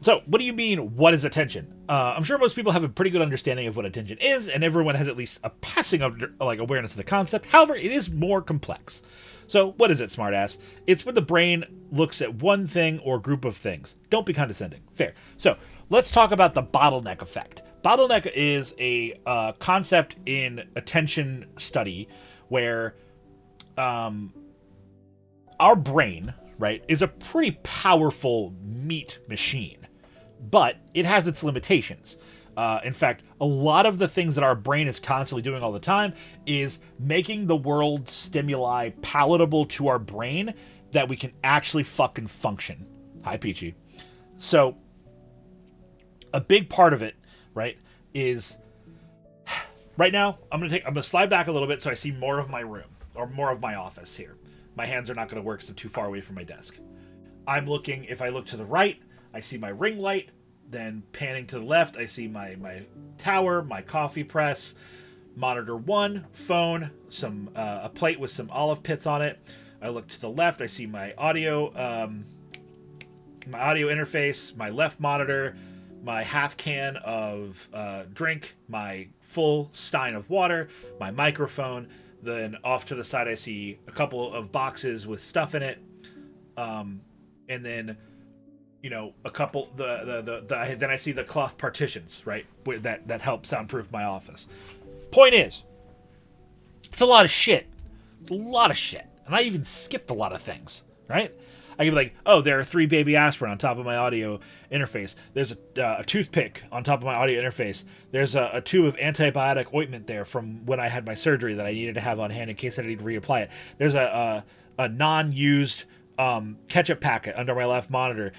So, what do you mean, what is attention? I'm sure most people have a pretty good understanding of what attention is, and everyone has at least a passing awareness of the concept. However, it is more complex. So, what is it, smartass? It's when the brain looks at one thing or group of things. Don't be condescending. Fair. So, let's talk about the bottleneck effect. Bottleneck is a concept in attention study where our brain, right, is a pretty powerful meat machine. But it has its limitations. In fact, a lot of the things that our brain is constantly doing all the time is making the world stimuli palatable to our brain that we can actually fucking function. Hi, Peachy. So, a big part of it, right, is... Right now, I'm gonna slide back a little bit so I see more of my room, or more of my office here. My hands are not going to work because I'm too far away from my desk. If I look to the right, I see my ring light, then panning to the left, I see my tower, my coffee press, monitor 1, phone, a plate with some olive pits on it. I look to the left, I see my audio interface, my left monitor, my half can of drink, my full stein of water, my microphone. Then off to the side, I see a couple of boxes with stuff in it, and then, you know, a couple. Then I see the cloth partitions, right, that help soundproof my office. Point is, it's a lot of shit. It's a lot of shit, and I even skipped a lot of things, right? I can be like, oh, there are 3 baby aspirin on top of my audio interface. There's a toothpick on top of my audio interface. There's a tube of antibiotic ointment there from when I had my surgery that I needed to have on hand in case I need to reapply it. There's a non-used ketchup packet under my left monitor.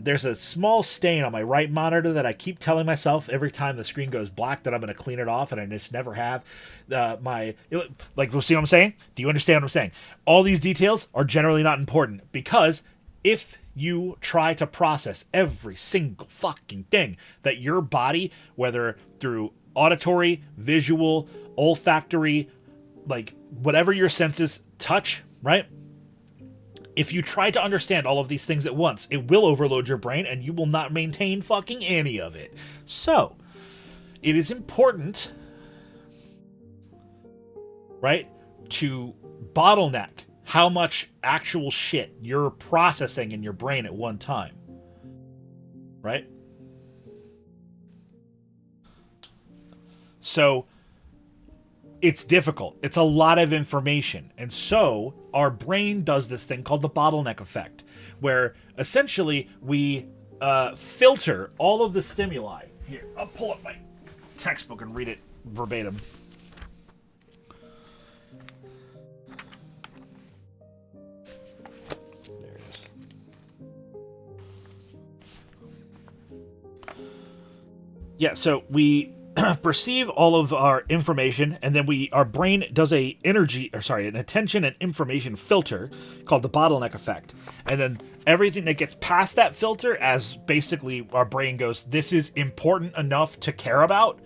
There's a small stain on my right monitor that I keep telling myself every time the screen goes black that I'm going to clean it off, and I just never have. See what I'm saying? Do you understand what I'm saying? All these details are generally not important, because if you try to process every single fucking thing that your body, whether through auditory, visual, olfactory, like whatever your senses touch, right? If you try to understand all of these things at once, it will overload your brain and you will not maintain fucking any of it. So, it is important, right, to bottleneck how much actual shit you're processing in your brain at one time. Right? So, it's difficult. It's a lot of information. And so our brain does this thing called the bottleneck effect, where essentially we filter all of the stimuli. Here, I'll pull up my textbook and read it verbatim. There it is. Yeah, so we perceive all of our information, and then our brain does an attention and information filter called the bottleneck effect. And then everything that gets past that filter, as basically our brain goes, this is important enough to care about,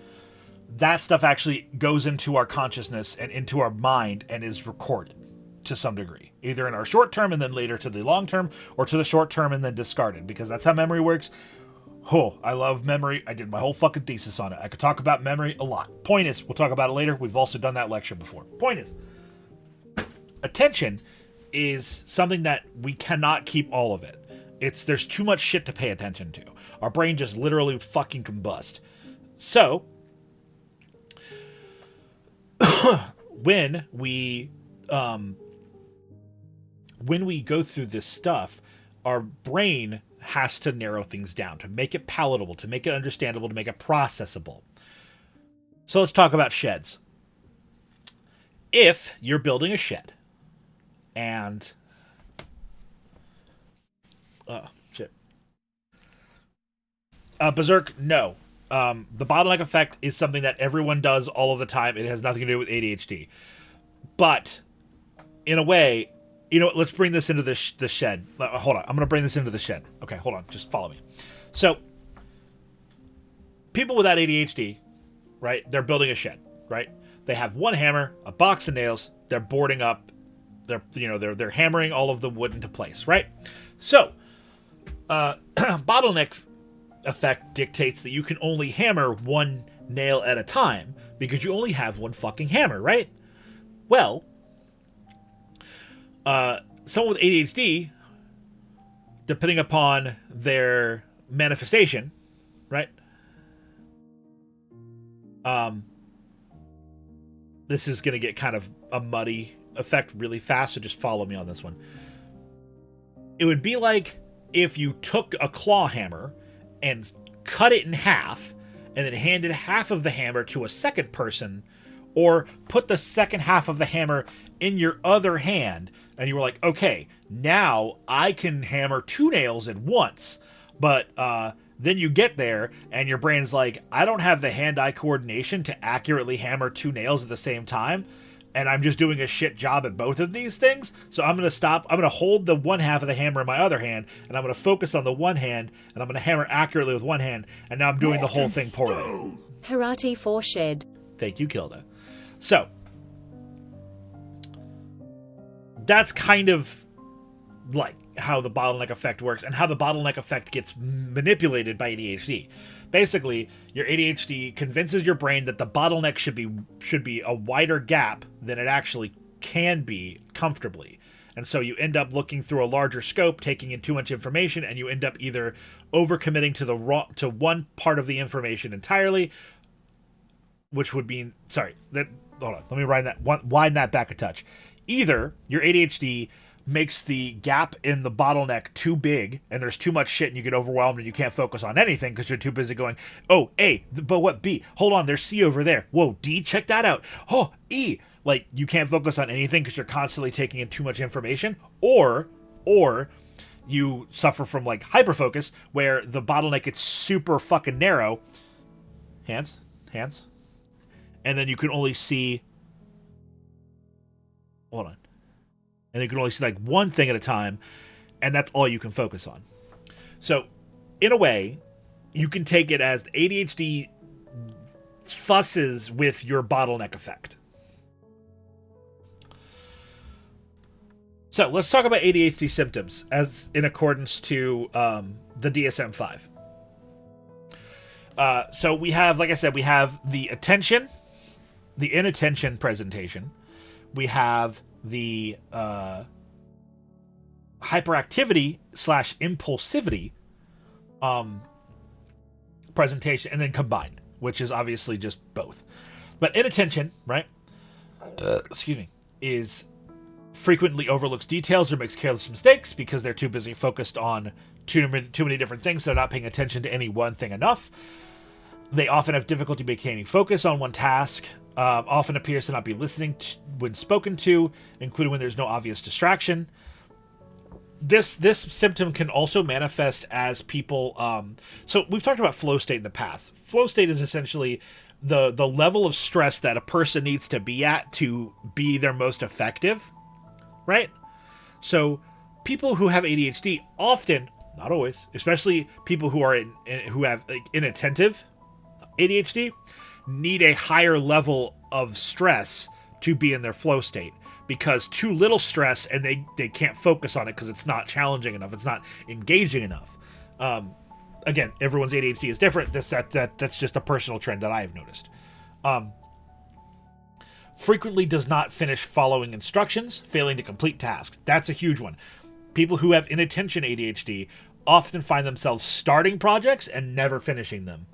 that stuff actually goes into our consciousness and into our mind and is recorded to some degree, either in our short term and then later to the long term, or to the short term and then discarded, because that's how memory works. Oh, I love memory. I did my whole fucking thesis on it. I could talk about memory a lot. Point is, we'll talk about it later. We've also done that lecture before. Point is, attention is something that we cannot keep all of it. There's too much shit to pay attention to. Our brain just literally fucking combust. So, when we go through this stuff, our brain has to narrow things down to make it palatable, to make it understandable, to make it processable. So let's talk about sheds. If you're building a shed and Berserk, no. The bottleneck effect is something that everyone does all of the time. It has nothing to do with ADHD. But in a way, you know what, let's bring this into the shed. Hold on, I'm going to bring this into the shed. Okay, hold on, just follow me. So, people without ADHD, right, they're building a shed, right? They have one hammer, a box of nails, they're boarding up, they're hammering all of the wood into place, right? So, bottleneck effect dictates that you can only hammer one nail at a time because you only have one fucking hammer, right? Well, someone with ADHD, depending upon their manifestation, right? This is going to get kind of a muddy effect really fast, so just follow me on this one. It would be like if you took a claw hammer and cut it in half and then handed half of the hammer to a second person, or put the second half of the hammer in your other hand, and you were like, okay, now I can hammer two nails at once. But then you get there, and your brain's like, I don't have the hand-eye coordination to accurately hammer two nails at the same time, and I'm just doing a shit job at both of these things, so I'm going to stop. I'm going to hold the one half of the hammer in my other hand, and I'm going to focus on the one hand, and I'm going to hammer accurately with one hand, and now I'm doing the whole thing poorly. Harati for shed. Thank you, Kilda. So, that's kind of like how the bottleneck effect works and how the bottleneck effect gets manipulated by ADHD. Basically, your ADHD convinces your brain that the bottleneck should be a wider gap than it actually can be comfortably. And so you end up looking through a larger scope, taking in too much information, and you end up either overcommitting to one part of the information entirely, which would mean, hold on, let me wind that back a touch. Either your ADHD makes the gap in the bottleneck too big, and there's too much shit, and you get overwhelmed, and you can't focus on anything because you're too busy going, oh, A, but what B? Hold on, there's C over there. Whoa, D, check that out. Oh, E. Like, you can't focus on anything because you're constantly taking in too much information. Or you suffer from, like, hyperfocus, where the bottleneck gets super fucking narrow. Hands. And then you can only see... Hold on. And you can only see like one thing at a time, and that's all you can focus on. So, in a way, you can take it as the ADHD fusses with your bottleneck effect. So, let's talk about ADHD symptoms as in accordance to the DSM-5. So, we have, like I said, we have the attention, the inattention presentation. We have the hyperactivity / impulsivity presentation, and then combined, which is obviously just both. But inattention, right? excuse me, is frequently overlooks details or makes careless mistakes because they're too busy focused on too many different things. They're not paying attention to any one thing enough. They often have difficulty maintaining focus on one task. Often appears to not be listening when spoken to, including when there's no obvious distraction. This symptom can also manifest as people. So we've talked about flow state in the past. Flow state is essentially the level of stress that a person needs to be at to be their most effective, right? So people who have ADHD often, not always, especially people who are who have like inattentive ADHD, need a higher level of stress to be in their flow state, because too little stress and they can't focus on it because it's not challenging enough, it's not engaging enough. Again, everyone's ADHD is different. That's just a personal trend that I have noticed. Frequently does not finish following instructions, failing to complete tasks. That's a huge one. People who have inattention ADHD often find themselves starting projects and never finishing them.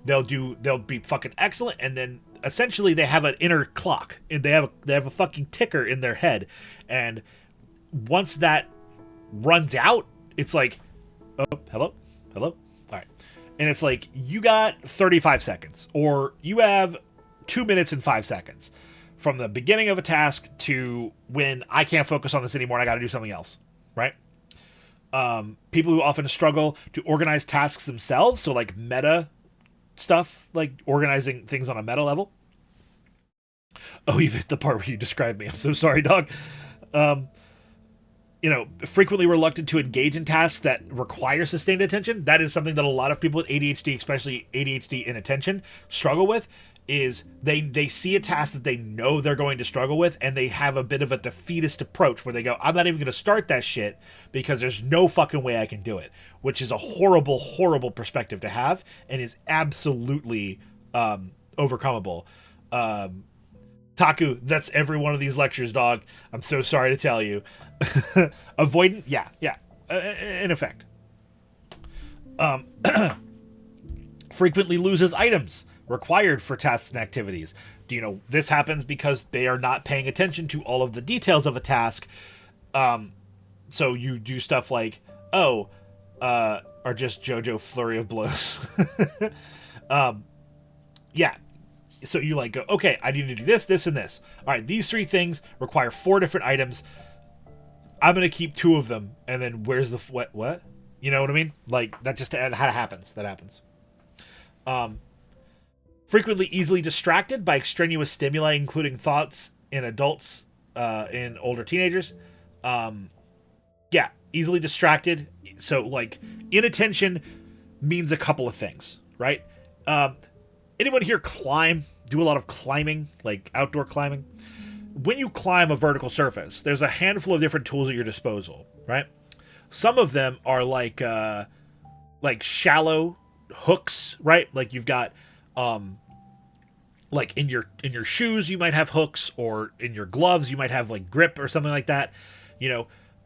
They'll be fucking excellent, and then essentially they have an inner clock. They have a fucking ticker in their head, and once that runs out, it's like, oh, hello, all right, and it's like you got 35 seconds, or you have 2 minutes and 5 seconds from the beginning of a task to when I can't focus on this anymore and I got to do something else, right? People who often struggle to organize tasks themselves, so like meta stuff, like organizing things on a meta level. Oh, you've hit the part where you described me. I'm so sorry, dog. Frequently reluctant to engage in tasks that require sustained attention. That is something that a lot of people with ADHD, especially ADHD inattention, struggle with. Is they see a task that they know they're going to struggle with, and they have a bit of a defeatist approach where they go, I'm not even going to start that shit because there's no fucking way I can do it, which is a horrible, horrible perspective to have and is absolutely overcomable. Taku, that's every one of these lectures, dog. I'm so sorry to tell you. Avoidant, yeah, in effect. Frequently loses items required for tasks and activities. This happens because they are not paying attention to all of the details of a task. So you do stuff like, or just JoJo Flurry of Blows. Yeah. So you like go, okay, I need to do this, this, and this. All right, these 3 things require 4 different items. I'm going to keep 2 of them, and then where's the what? You know what I mean? Like, that just happens. That happens. Frequently easily distracted by extraneous stimuli, including thoughts in adults, in older teenagers. Easily distracted. So, like, inattention means a couple of things, right? Anyone here do a lot of climbing, like outdoor climbing? When you climb a vertical surface, there's a handful of different tools at your disposal, right? Some of them are like shallow hooks, right? Like you've got, like in your shoes, you might have hooks, or in your gloves, you might have like grip or something like that,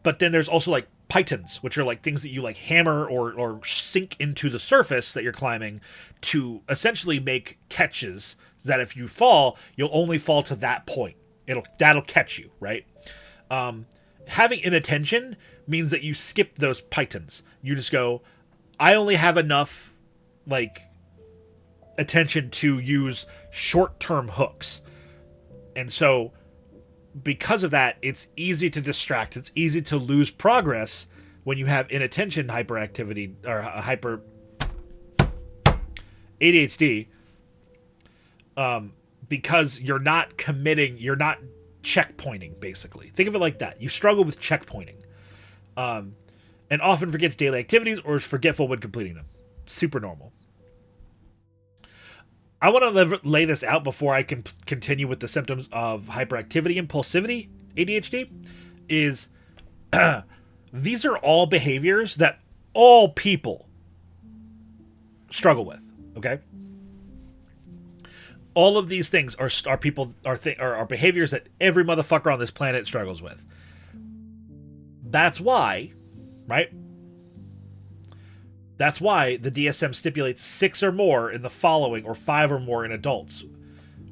but then there's also like pitons, which are like things that you like hammer or sink into the surface that you're climbing to essentially make catches that if you fall, you'll only fall to that point. That'll catch you, right? Having inattention means that you skip those pitons. You just go, I only have enough like attention to use short-term hooks. And so because of that, it's easy to distract. It's easy to lose progress when you have inattention hyperactivity or hyper ADHD, because you're not committing, you're not checkpointing, basically. Think of it like that. You struggle with checkpointing, and often forgets daily activities or is forgetful when completing them. Super normal. I want to lay this out before I can continue with the symptoms of hyperactivity, impulsivity, ADHD, is these are all behaviors that all people struggle with, okay? All of these things are behaviors that every motherfucker on this planet struggles with. That's why, right? That's why the DSM stipulates 6 or more in the following, or 5 or more in adults.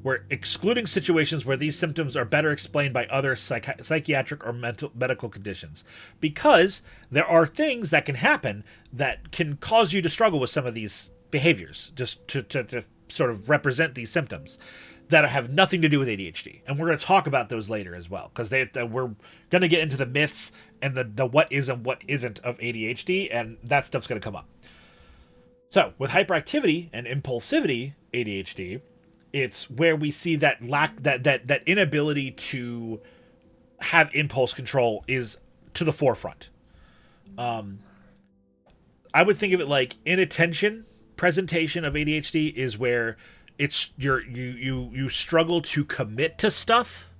We're excluding situations where these symptoms are better explained by other psychiatric or medical conditions, because there are things that can happen that can cause you to struggle with some of these behaviors, just to sort of represent these symptoms that have nothing to do with ADHD. And we're going to talk about those later as well, because we're going to get into the myths and the what is and what isn't of ADHD, and that stuff's going to come up. So with hyperactivity and impulsivity ADHD, it's where we see that that inability to have impulse control is to the forefront. I would think of it like inattention presentation of ADHD is where it's you struggle to commit to stuff,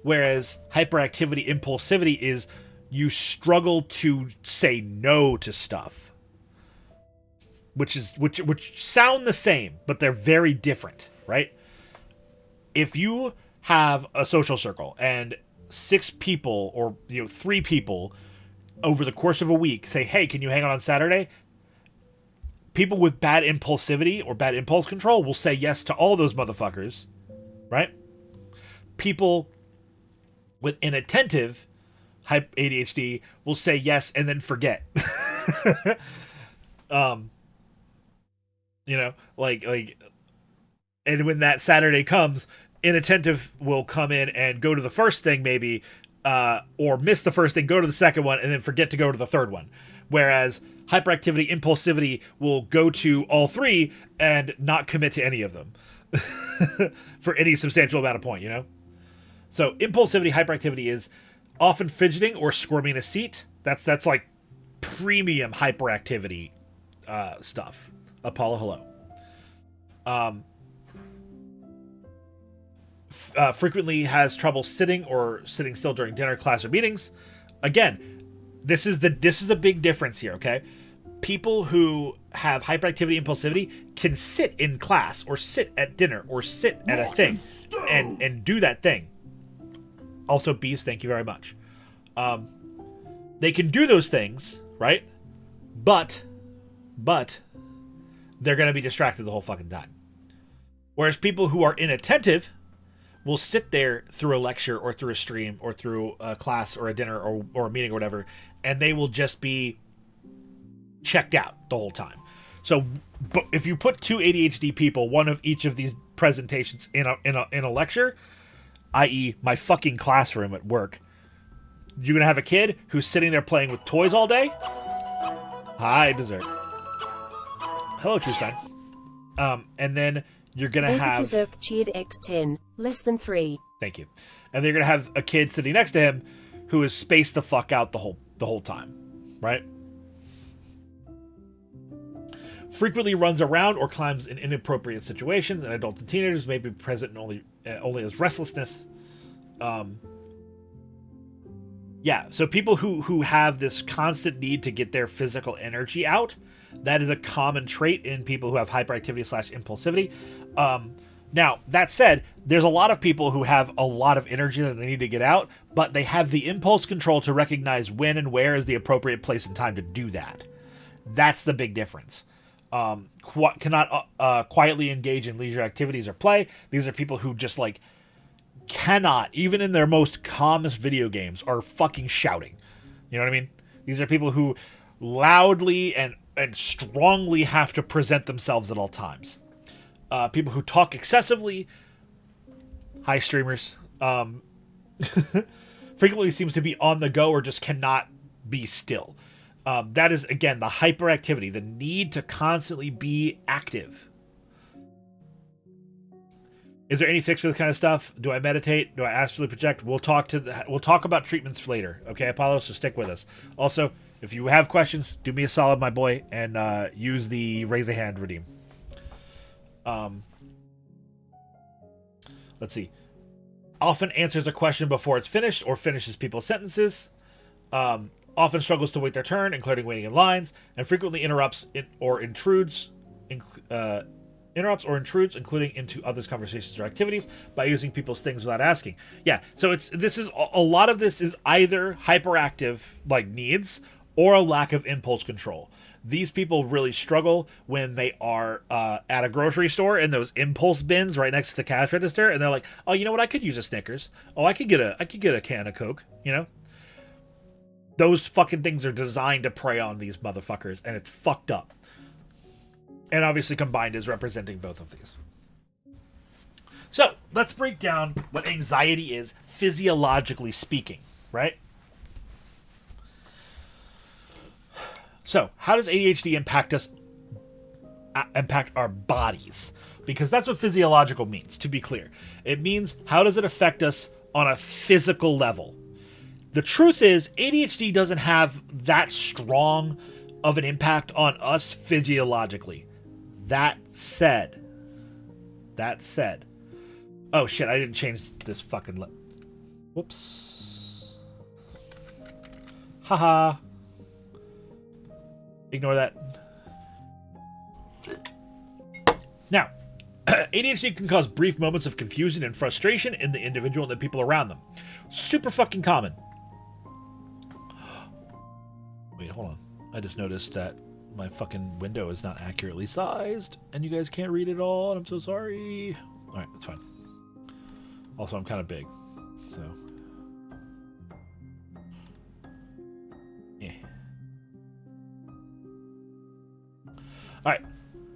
whereas hyperactivity impulsivity is you struggle to say no to stuff, which sound the same, but they're very different, right? If you have a social circle and 6 people or 3 people over the course of a week say, "Hey, can you hang out on Saturday?" People with bad impulsivity or bad impulse control will say yes to all those motherfuckers, right? People with inattentive ADHD will say yes and then forget. And when that Saturday comes, inattentive will come in and go to the first thing maybe, or miss the first thing, go to the second one, and then forget to go to the third one. Whereas hyperactivity, impulsivity will go to all 3 and not commit to any of them for any substantial amount of point, So impulsivity, hyperactivity is often fidgeting or squirming in a seat. That's like premium hyperactivity stuff. Apollo, hello. Frequently has trouble sitting or sitting still during dinner, class, or meetings. Again, this is a big difference here, okay? People who have hyperactivity, impulsivity can sit in class or sit at dinner or sit at a thing and do that thing. Also, Beast, thank you very much. They can do those things, right? But they're going to be distracted the whole fucking time. Whereas people who are inattentive will sit there through a lecture or through a stream or through a class or a dinner or a meeting or whatever, and they will just be checked out the whole time. So but if you put 2 ADHD people, one of each of these presentations in a lecture, i.e. my fucking classroom at work, you're going to have a kid who's sitting there playing with toys all day. Hi, Berserk. Hello, Trustein. And then you're going to have... Berserk cheered X10, less than 3. Thank you. And they're going to have a kid sitting next to him who is spaced the fuck out the whole time. Right? Frequently runs around or climbs in inappropriate situations, and adults and teenagers may be present only as restlessness. Yeah, so people who have this constant need to get their physical energy out, that is a common trait in people who have hyperactivity/impulsivity. Now, that said, there's a lot of people who have a lot of energy that they need to get out, but they have the impulse control to recognize when and where is the appropriate place and time to do that. That's the big difference. Cannot quietly engage in leisure activities or play. These are people who just cannot, even in their most calmest video games, are fucking shouting. You know what I mean? These are people who loudly and strongly have to present themselves at all times. People who talk excessively, hi streamers, frequently seems to be on the go or just cannot be still. That is, again, the hyperactivity, the need to constantly be active. Is there any fix for this kind of stuff? Do I meditate? Do I astrally project? We'll talk about treatments later. Okay, Apollo, so stick with us. Also, if you have questions, do me a solid, my boy, and use the raise a hand redeem. Let's see. Often answers a question before it's finished or finishes people's sentences. Often struggles to wait their turn, including waiting in lines, and frequently interrupts or intrudes, including into others' conversations or activities by using people's things without asking. Yeah, so a lot of this is either hyperactive needs or a lack of impulse control. these people really struggle when they are at a grocery store and those impulse bins right next to the cash register, and they're like, "Oh, you know what? I could use a Snickers. Oh, I could get a can of Coke." You know, those fucking things are designed to prey on these motherfuckers, and it's fucked up. And obviously, combined is representing both of these. So let's break down what anxiety is physiologically speaking, right? So, how does ADHD impact our bodies? Because that's what physiological means, to be clear. It means, how does it affect us on a physical level? The truth is, ADHD doesn't have that strong of an impact on us physiologically. That said. Oh shit, I didn't change this fucking... Whoops. Haha. Ignore that. Now, ADHD can cause brief moments of confusion and frustration in the individual and the people around them. Super fucking common. Wait, hold on. I just noticed that my fucking window is not accurately sized, and you guys can't read it all, and I'm so sorry. Alright, that's fine. Also, I'm kind of big, so... yeah. Alright,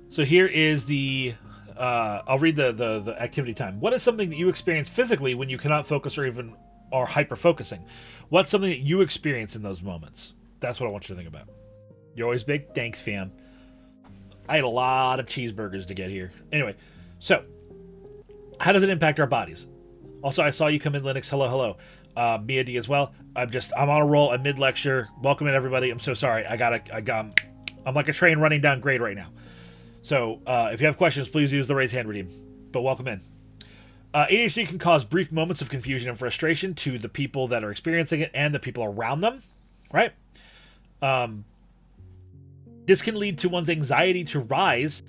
so here is the... I'll read the activity time. What is something that you experience physically when you cannot focus or even are hyper-focusing? What's something that you experience in those moments? That's what I want you to think about. You're always big? Thanks, fam. I had a lot of cheeseburgers to get here. Anyway, so, how does it impact our bodies? Also, I saw you come in, Linux. Hello, hello. Mia D as well. I'm on a roll. I'm mid-lecture. Welcome in, everybody. I'm so sorry. I'm like a train running down grade right now. So, if you have questions, please use the raise hand redeem. But welcome in. ADHD can cause brief moments of confusion and frustration to the people that are experiencing it and the people around them, right? This can lead to one's anxiety to rise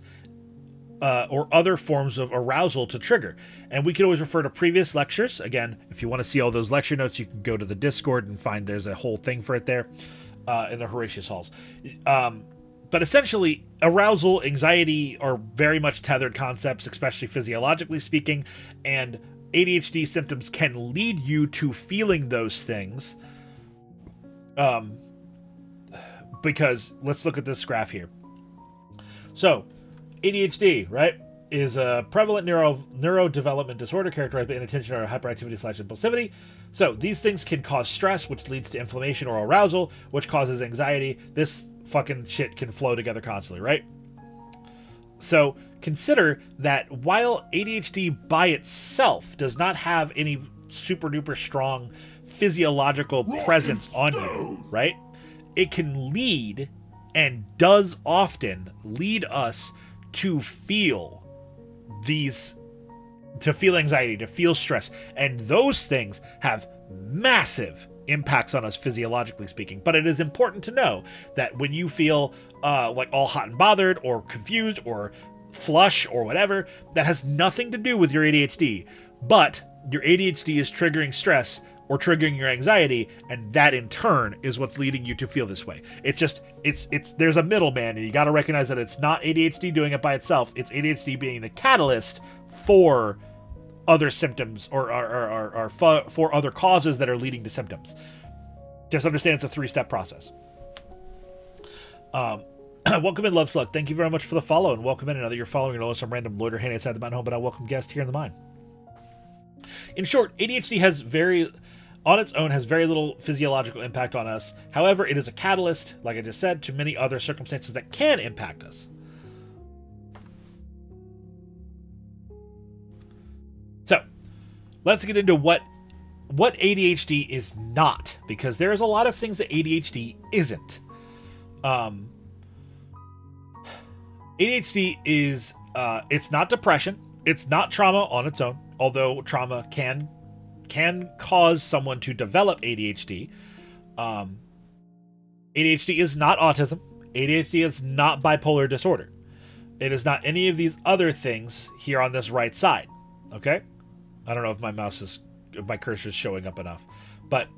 or other forms of arousal to trigger. And we can always refer to previous lectures. Again, if you want to see all those lecture notes, you can go to the Discord and find there's a whole thing for it there in the Horatius Halls. But essentially, arousal, anxiety are very much tethered concepts, especially physiologically speaking, and ADHD symptoms can lead you to feeling those things. Because let's look at this graph here. So, ADHD, right, is a prevalent neurodevelopment disorder characterized by inattention or hyperactivity/impulsivity. So, these things can cause stress, which leads to inflammation or arousal, which causes anxiety. This fucking shit can flow together constantly, right? So, consider that while ADHD by itself does not have any super duper strong physiological presence on you, right? It can lead, and does often lead us to feel anxiety, to feel stress. And those things have massive impacts on us physiologically speaking. But it is important to know that when you feel like all hot and bothered or confused or flush or whatever, that has nothing to do with your ADHD. But your ADHD is triggering stress or triggering your anxiety, and that in turn is what's leading you to feel this way. It's there's a middleman, and you got to recognize that it's not ADHD doing it by itself. It's ADHD being the catalyst for other symptoms or for other causes that are leading to symptoms. Just understand it's a 3-step process. Welcome in, Love Slug. Thank you very much for the follow, and welcome in. Now that you're following, you'll some random loiter hand inside the mountain home, but I welcome guest here in the mine. In short, ADHD has on its own has very little physiological impact on us. However, it is a catalyst, like I just said, to many other circumstances that can impact us. So, let's get into what ADHD is not, because there's a lot of things that ADHD isn't. ADHD is, it's not depression. It's not trauma on its own, although trauma can cause someone to develop ADHD. ADHD is not autism. ADHD is not bipolar disorder. It is not any of these other things here on this right side. Okay? I don't know if my cursor is showing up enough. But,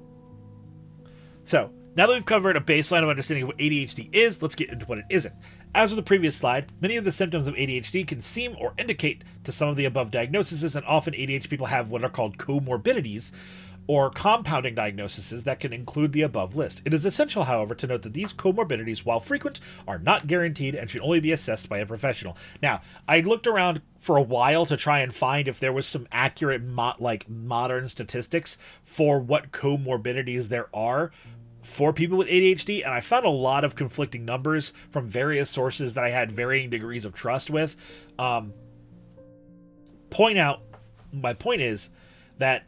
so, Now that we've covered a baseline of understanding of what ADHD is, let's get into what it isn't. As with the previous slide, many of the symptoms of ADHD can seem or indicate to some of the above diagnoses, and often ADHD people have what are called comorbidities, or compounding diagnoses that can include the above list. It is essential, however, to note that these comorbidities, while frequent, are not guaranteed and should only be assessed by a professional. Now, I looked around for a while to try and find if there was some accurate modern statistics for what comorbidities there are for people with ADHD, and I found a lot of conflicting numbers from various sources that I had varying degrees of trust with. My point is that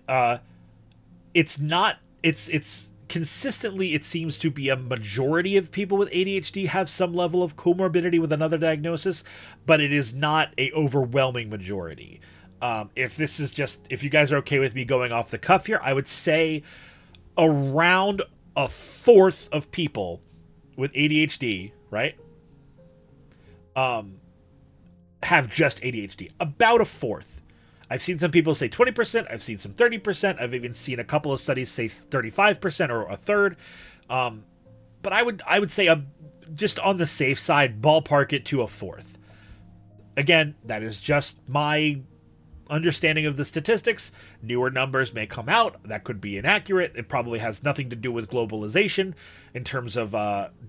it's consistently, it seems to be a majority of people with ADHD have some level of comorbidity with another diagnosis, but it is not a overwhelming majority. If you guys are okay with me going off the cuff here, I would say around a fourth of people with ADHD, right, have just ADHD. About a fourth. I've seen some people say 20%. I've seen some 30%. I've even seen a couple of studies say 35% or a third. But I would say just on the safe side, ballpark it to a fourth. Again, that is just my understanding of the statistics. Newer numbers may come out. That could be inaccurate. It probably has nothing to do with globalization in terms of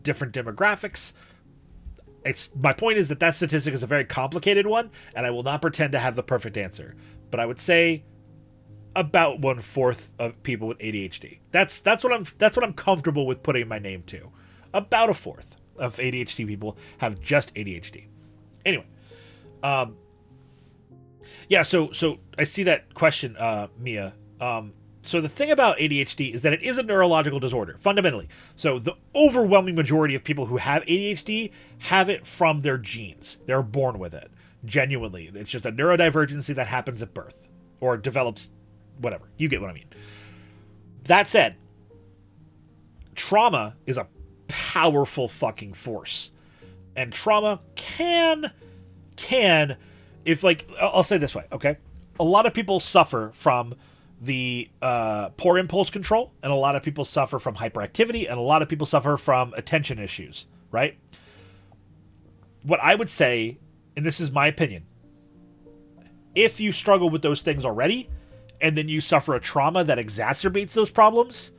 different demographics. My point is that statistic is a very complicated one, and I will not pretend to have the perfect answer. But I would say about 1/4 of people with ADHD. That's what I'm comfortable with putting my name to. About a fourth of ADHD people have just ADHD. Anyway, yeah. So I see that question, Mia. So the thing about ADHD is that it is a neurological disorder, fundamentally. So the overwhelming majority of people who have ADHD have it from their genes. They're born with it. Genuinely. It's just a neurodivergency that happens at birth. Or develops, whatever. You get what I mean. That said, trauma is a powerful fucking force. And trauma can, if I'll say it this way, okay? A lot of people suffer from the poor impulse control, and a lot of people suffer from hyperactivity, and a lot of people suffer from attention issues, right? What I would say, and this is my opinion, if you struggle with those things already, and then you suffer a trauma that exacerbates those problems,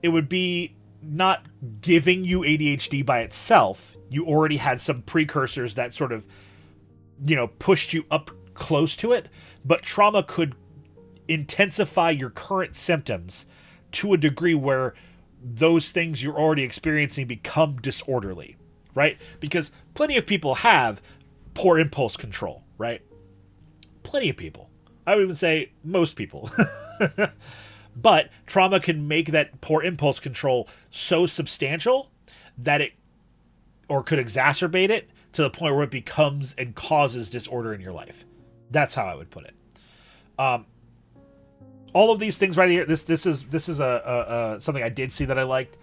it would be not giving you ADHD by itself. You already had some precursors that sort of, pushed you up close to it, but trauma could intensify your current symptoms to a degree where those things you're already experiencing become disorderly, right? Because plenty of people have poor impulse control, right? Plenty of people. I would even say most people. But trauma can make that poor impulse control so substantial that could exacerbate it to the point where it becomes and causes disorder in your life. That's how I would put it. All of these things right here. This is a something I did see that I liked.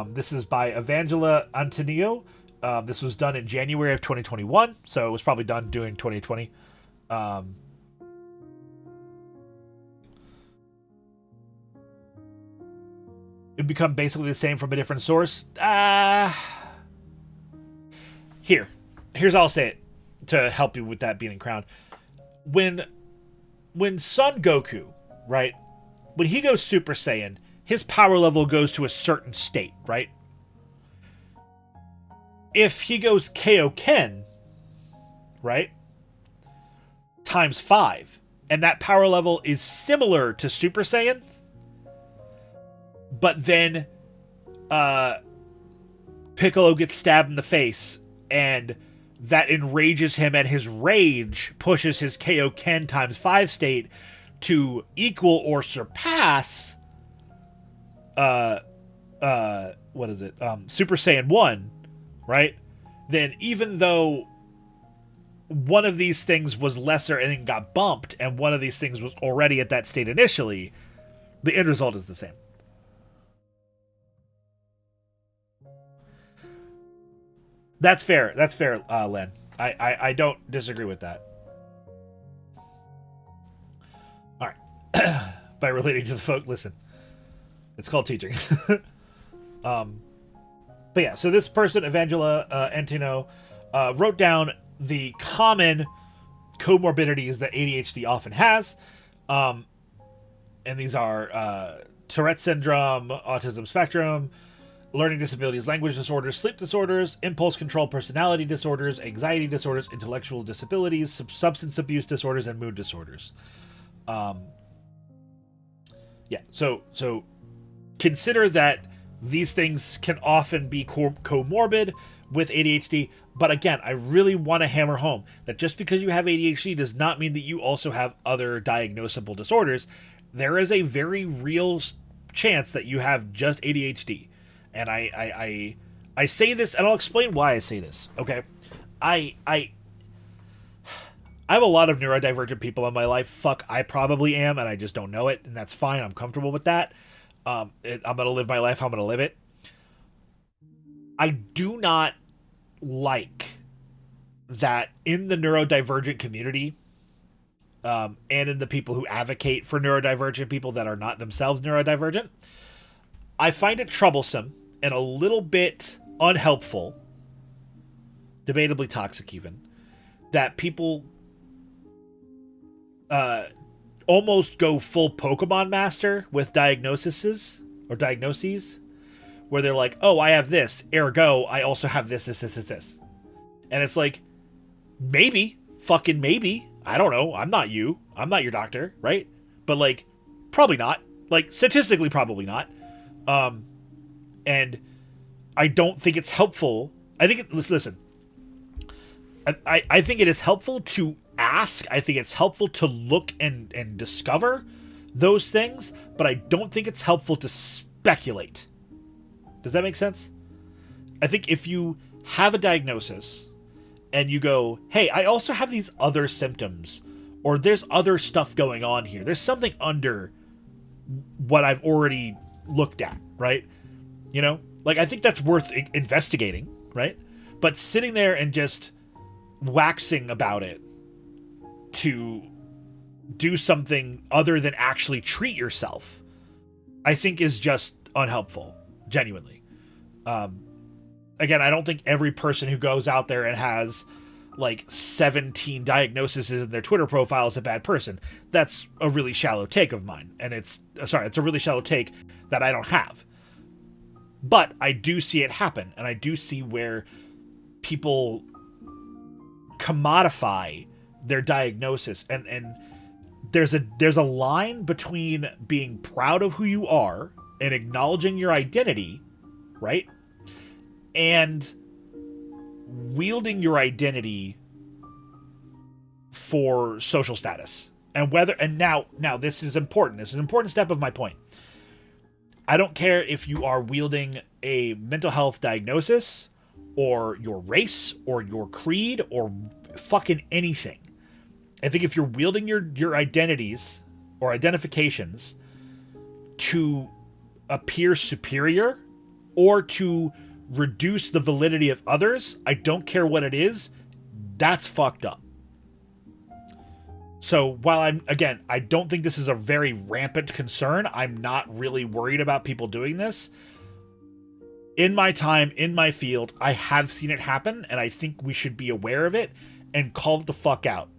This is by Evangela Antonio. This was done in January of 2021, so it was probably done during 2020. It become basically the same from a different source. Here's how I'll say it to help you with that being crowned. When Son Goku, right? When he goes Super Saiyan, his power level goes to a certain state, right? If he goes Kaioken, right? Times 5, and that power level is similar to Super Saiyan, but then Piccolo gets stabbed in the face, and that enrages him, and his rage pushes his Kaioken times 5 state to equal or surpass Super Saiyan 1, right? Then even though one of these things was lesser and then got bumped, and one of these things was already at that state initially, the end result is the same. That's fair. That's fair, Len. I don't disagree with that. All right. By relating to the folk, listen. It's called teaching. But yeah, so this person, Evangela Antino, wrote down the common comorbidities that ADHD often has. And these are Tourette syndrome, autism spectrum, learning disabilities, language disorders, sleep disorders, impulse control personality disorders, anxiety disorders, intellectual disabilities, substance abuse disorders, and mood disorders. Yeah, so consider that these things can often be comorbid with ADHD. But again, I really want to hammer home that just because you have ADHD does not mean that you also have other diagnosable disorders. There is a very real chance that you have just ADHD. And I say this, and I'll explain why I say this. Okay, I have a lot of neurodivergent people in my life. Fuck, I probably am, and I just don't know it, and that's fine. I'm comfortable with that. I'm gonna live my life how I'm gonna live it. I do not like that in the neurodivergent community, and in the people who advocate for neurodivergent people that are not themselves neurodivergent. I find it troublesome and a little bit unhelpful, debatably toxic even, that people almost go full Pokemon Master with diagnoses, where they're like, oh, I have this, ergo, I also have this. And it's like, maybe, fucking maybe, I don't know, I'm not you, I'm not your doctor, right? But like, probably not. Like, statistically, probably not. And I don't think it's helpful. I think listen. I think it is helpful to ask. I think it's helpful to look and discover those things, but I don't think it's helpful to speculate. Does that make sense? I think if you have a diagnosis and you go, hey, I also have these other symptoms, or there's other stuff going on here, there's something under what I've already looked at, right? You know, like, I think that's worth investigating, right? But sitting there and just waxing about it to do something other than actually treat yourself, I think is just unhelpful, genuinely. Again, I don't think every person who goes out there and has like 17 diagnoses in their Twitter profile is a bad person. That's a really shallow take of mine. And it's a really shallow take that I don't have. But I do see it happen, and I do see where people commodify their diagnosis, and there's a line between being proud of who you are and acknowledging your identity, right? And wielding your identity for social status. And now this is important. This is an important step of my point. I don't care if you are wielding a mental health diagnosis or your race or your creed or fucking anything. I think if you're wielding your identities or identifications to appear superior or to reduce the validity of others, I don't care what it is, that's fucked up. So while I don't think this is a very rampant concern, I'm not really worried about people doing this. In my time, in my field, I have seen it happen, and I think we should be aware of it and call it the fuck out.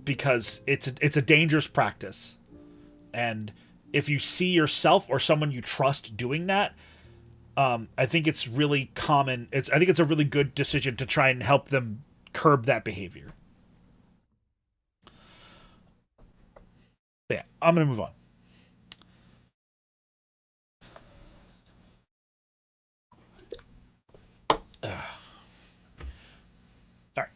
Because it's a dangerous practice. And if you see yourself or someone you trust doing that, I think it's really common. I think it's a really good decision to try and help them curb that behavior. But yeah, I'm going to move on. All right.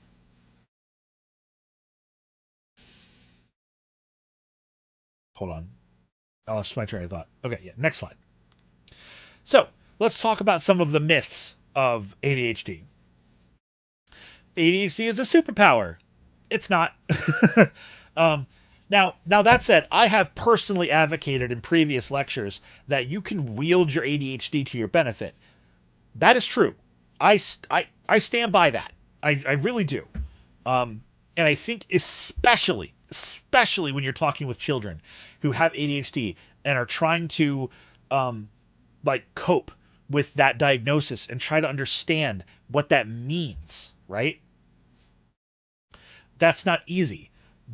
Hold on. I lost my train of thought. Okay, yeah, next slide. So, let's talk about some of the myths of ADHD. ADHD is a superpower. It's not. Now that said, I have personally advocated in previous lectures that you can wield your ADHD to your benefit. That is true. I stand by that. I really do. And I think especially when you're talking with children who have ADHD and are trying to like cope with that diagnosis and try to understand what that means, right? That's not easy.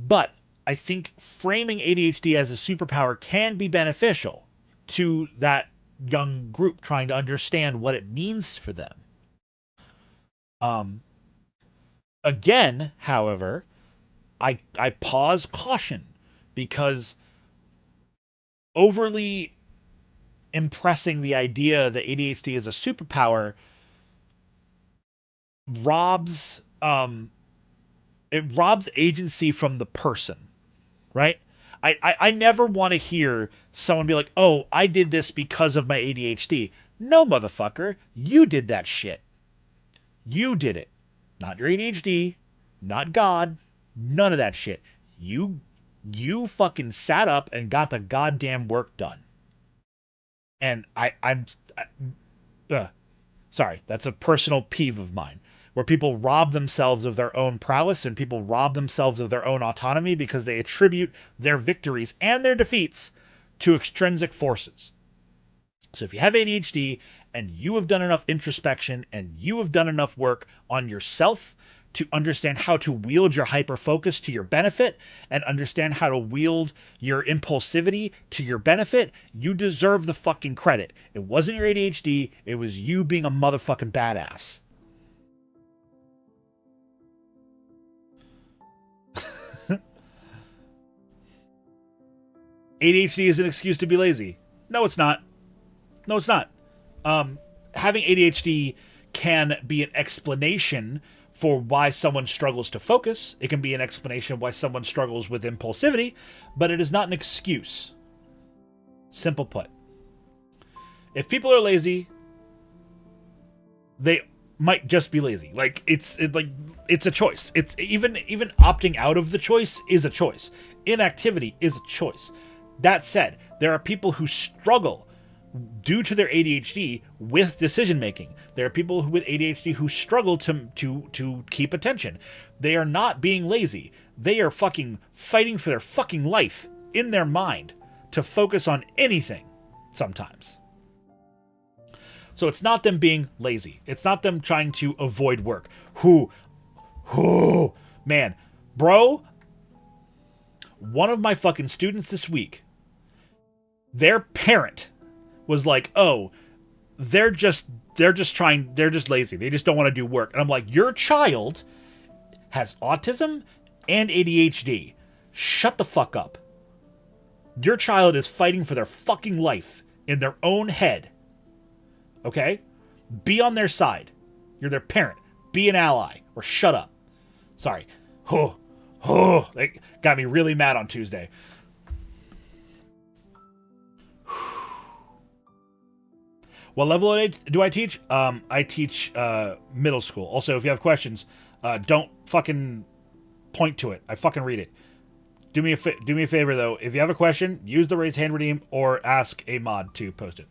But I think framing ADHD as a superpower can be beneficial to that young group trying to understand what it means for them. Again, however, I pause caution because overly impressing the idea that ADHD is a superpower robs it robs agency from the person, right? I never want to hear someone be like, oh, I did this because of my ADHD. No, motherfucker, you did that shit. You did it. Not your ADHD, not God, none of that shit. You fucking sat up and got the goddamn work done. And sorry, that's a personal peeve of mine, where people rob themselves of their own prowess and people rob themselves of their own autonomy because they attribute their victories and their defeats to extrinsic forces. So if you have ADHD and you have done enough introspection and you have done enough work on yourself to understand how to wield your hyperfocus to your benefit and understand how to wield your impulsivity to your benefit, you deserve the fucking credit. It wasn't your ADHD, it was you being a motherfucking badass. ADHD is an excuse to be lazy. No, it's not. No, it's not. Having ADHD can be an explanation for why someone struggles to focus. It can be an explanation why someone struggles with impulsivity, but it is not an excuse. Simple put. If people are lazy, they might just be lazy. Like it's a choice. It's even opting out of the choice is a choice. Inactivity is a choice. That said, there are people who struggle due to their ADHD with decision making. There are people with ADHD who struggle to keep attention. They are not being lazy. They are fucking fighting for their fucking life in their mind to focus on anything sometimes. So it's not them being lazy. It's not them trying to avoid work. Man, bro, one of my fucking students this week, their parent was like, oh, they're just lazy. They just don't want to do work. And I'm like, your child has autism and ADHD. Shut the fuck up. Your child is fighting for their fucking life in their own head. Okay? Be on their side. You're their parent. Be an ally or shut up. Sorry. They got me really mad on Tuesday. What level do I teach? I teach middle school. Also, if you have questions, don't fucking point to it. I fucking read it. Do me a favor though. If you have a question, use the raise hand redeem or ask a mod to post it.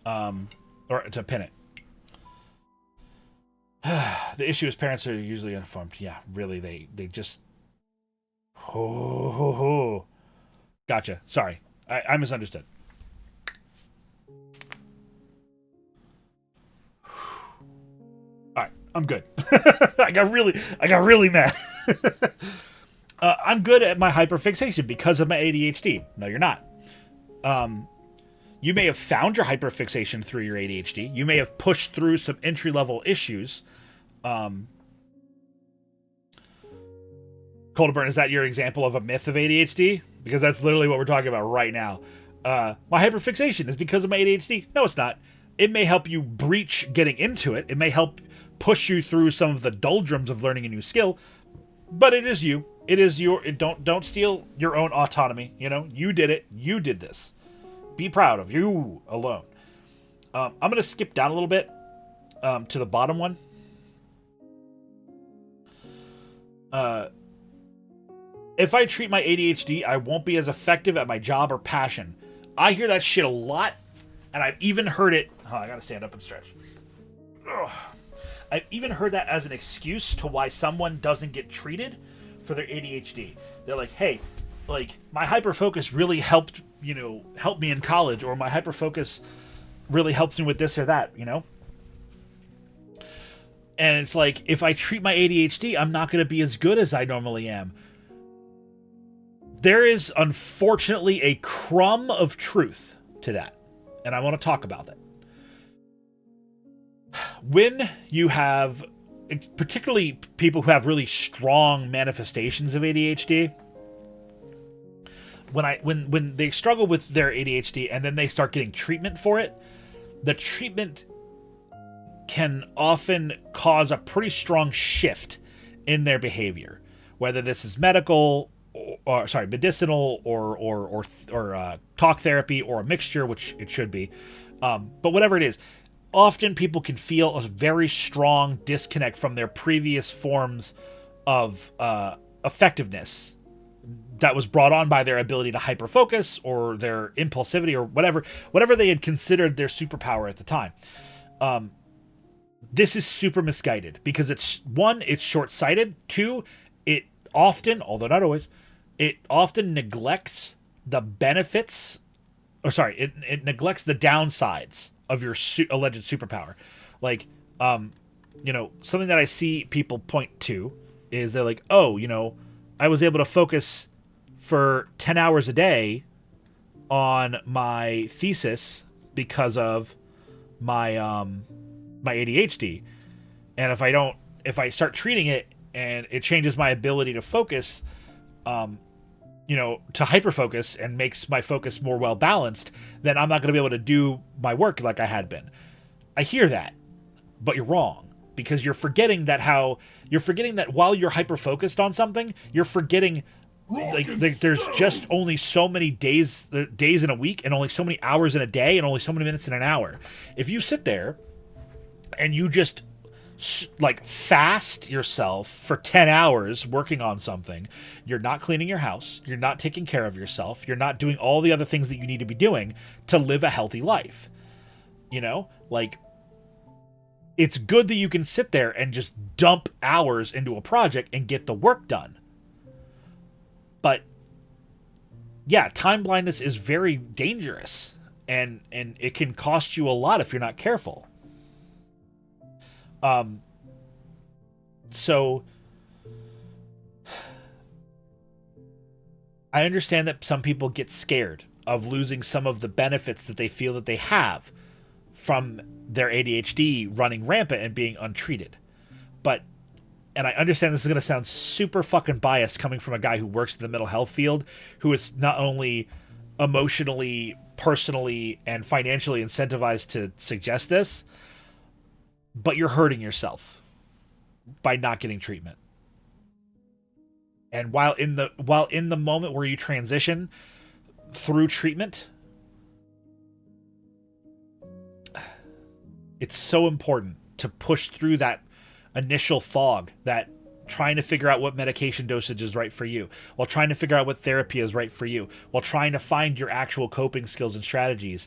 Or to pin it. The issue is parents are usually uninformed. Yeah, really, they just. Gotcha. Sorry, I misunderstood. All right, I'm good. I got really mad. I'm good at my hyperfixation because of my ADHD. No, you're not. You may have found your hyperfixation through your ADHD. You may have pushed through some entry-level issues. Colderburn, is that your example of a myth of ADHD? Because that's literally what we're talking about right now. My hyperfixation is because of my ADHD. No, it's not. It may help you breach getting into it. It may help push you through some of the doldrums of learning a new skill. But it is you. It is your. Don't steal your own autonomy. You know, you did it. You did this. Be proud of you alone. I'm going to skip down a little bit to the bottom one. If I treat my ADHD, I won't be as effective at my job or passion. I hear that shit a lot, and I've even heard it. Oh, I got to stand up and stretch. Ugh. I've even heard that as an excuse to why someone doesn't get treated for their ADHD. They're like, hey, like my hyperfocus really helped me in college, or my hyperfocus really helps me with this or that, and it's like, if I treat my ADHD, I'm not going to be as good as I normally am. There is unfortunately a crumb of truth to that, and I want to talk about that. When you have, particularly people who have really strong manifestations of ADHD, when they struggle with their ADHD and then they start getting treatment for it, the treatment can often cause a pretty strong shift in their behavior, whether this is medicinal or talk therapy, or a mixture, which it should be. But whatever it is, often people can feel a very strong disconnect from their previous forms of effectiveness that was brought on by their ability to hyperfocus or their impulsivity or whatever they had considered their superpower at the time. This is super misguided because it's short-sighted. Two, it often, although not always, it often neglects the benefits, it neglects the downsides of your alleged superpower. Like, something that I see people point to is they're like, oh, I was able to focus for 10 hours a day on my thesis because of my my ADHD. And if I start treating it and it changes my ability to focus, to hyperfocus and makes my focus more well balanced, then I'm not going to be able to do my work like I had been. I hear that, but you're wrong, because you're forgetting that while you're hyperfocused on something, you're forgetting like there's just only so many days in a week, and only so many hours in a day, and only so many minutes in an hour. If you sit there and you just like fast yourself for 10 hours working on something, you're not cleaning your house, you're not taking care of yourself, you're not doing all the other things that you need to be doing to live a healthy life. Like, it's good that you can sit there and just dump hours into a project and get the work done. But yeah, time blindness is very dangerous, and it can cost you a lot if you're not careful. So I understand that some people get scared of losing some of the benefits that they feel that they have from their ADHD running rampant and being untreated. And I understand this is going to sound super fucking biased coming from a guy who works in the mental health field, who is not only emotionally, personally, and financially incentivized to suggest this, but you're hurting yourself by not getting treatment. And while in the moment where you transition through treatment, it's so important to push through that initial fog, that trying to figure out what medication dosage is right for you, while trying to figure out what therapy is right for you, while trying to find your actual coping skills and strategies.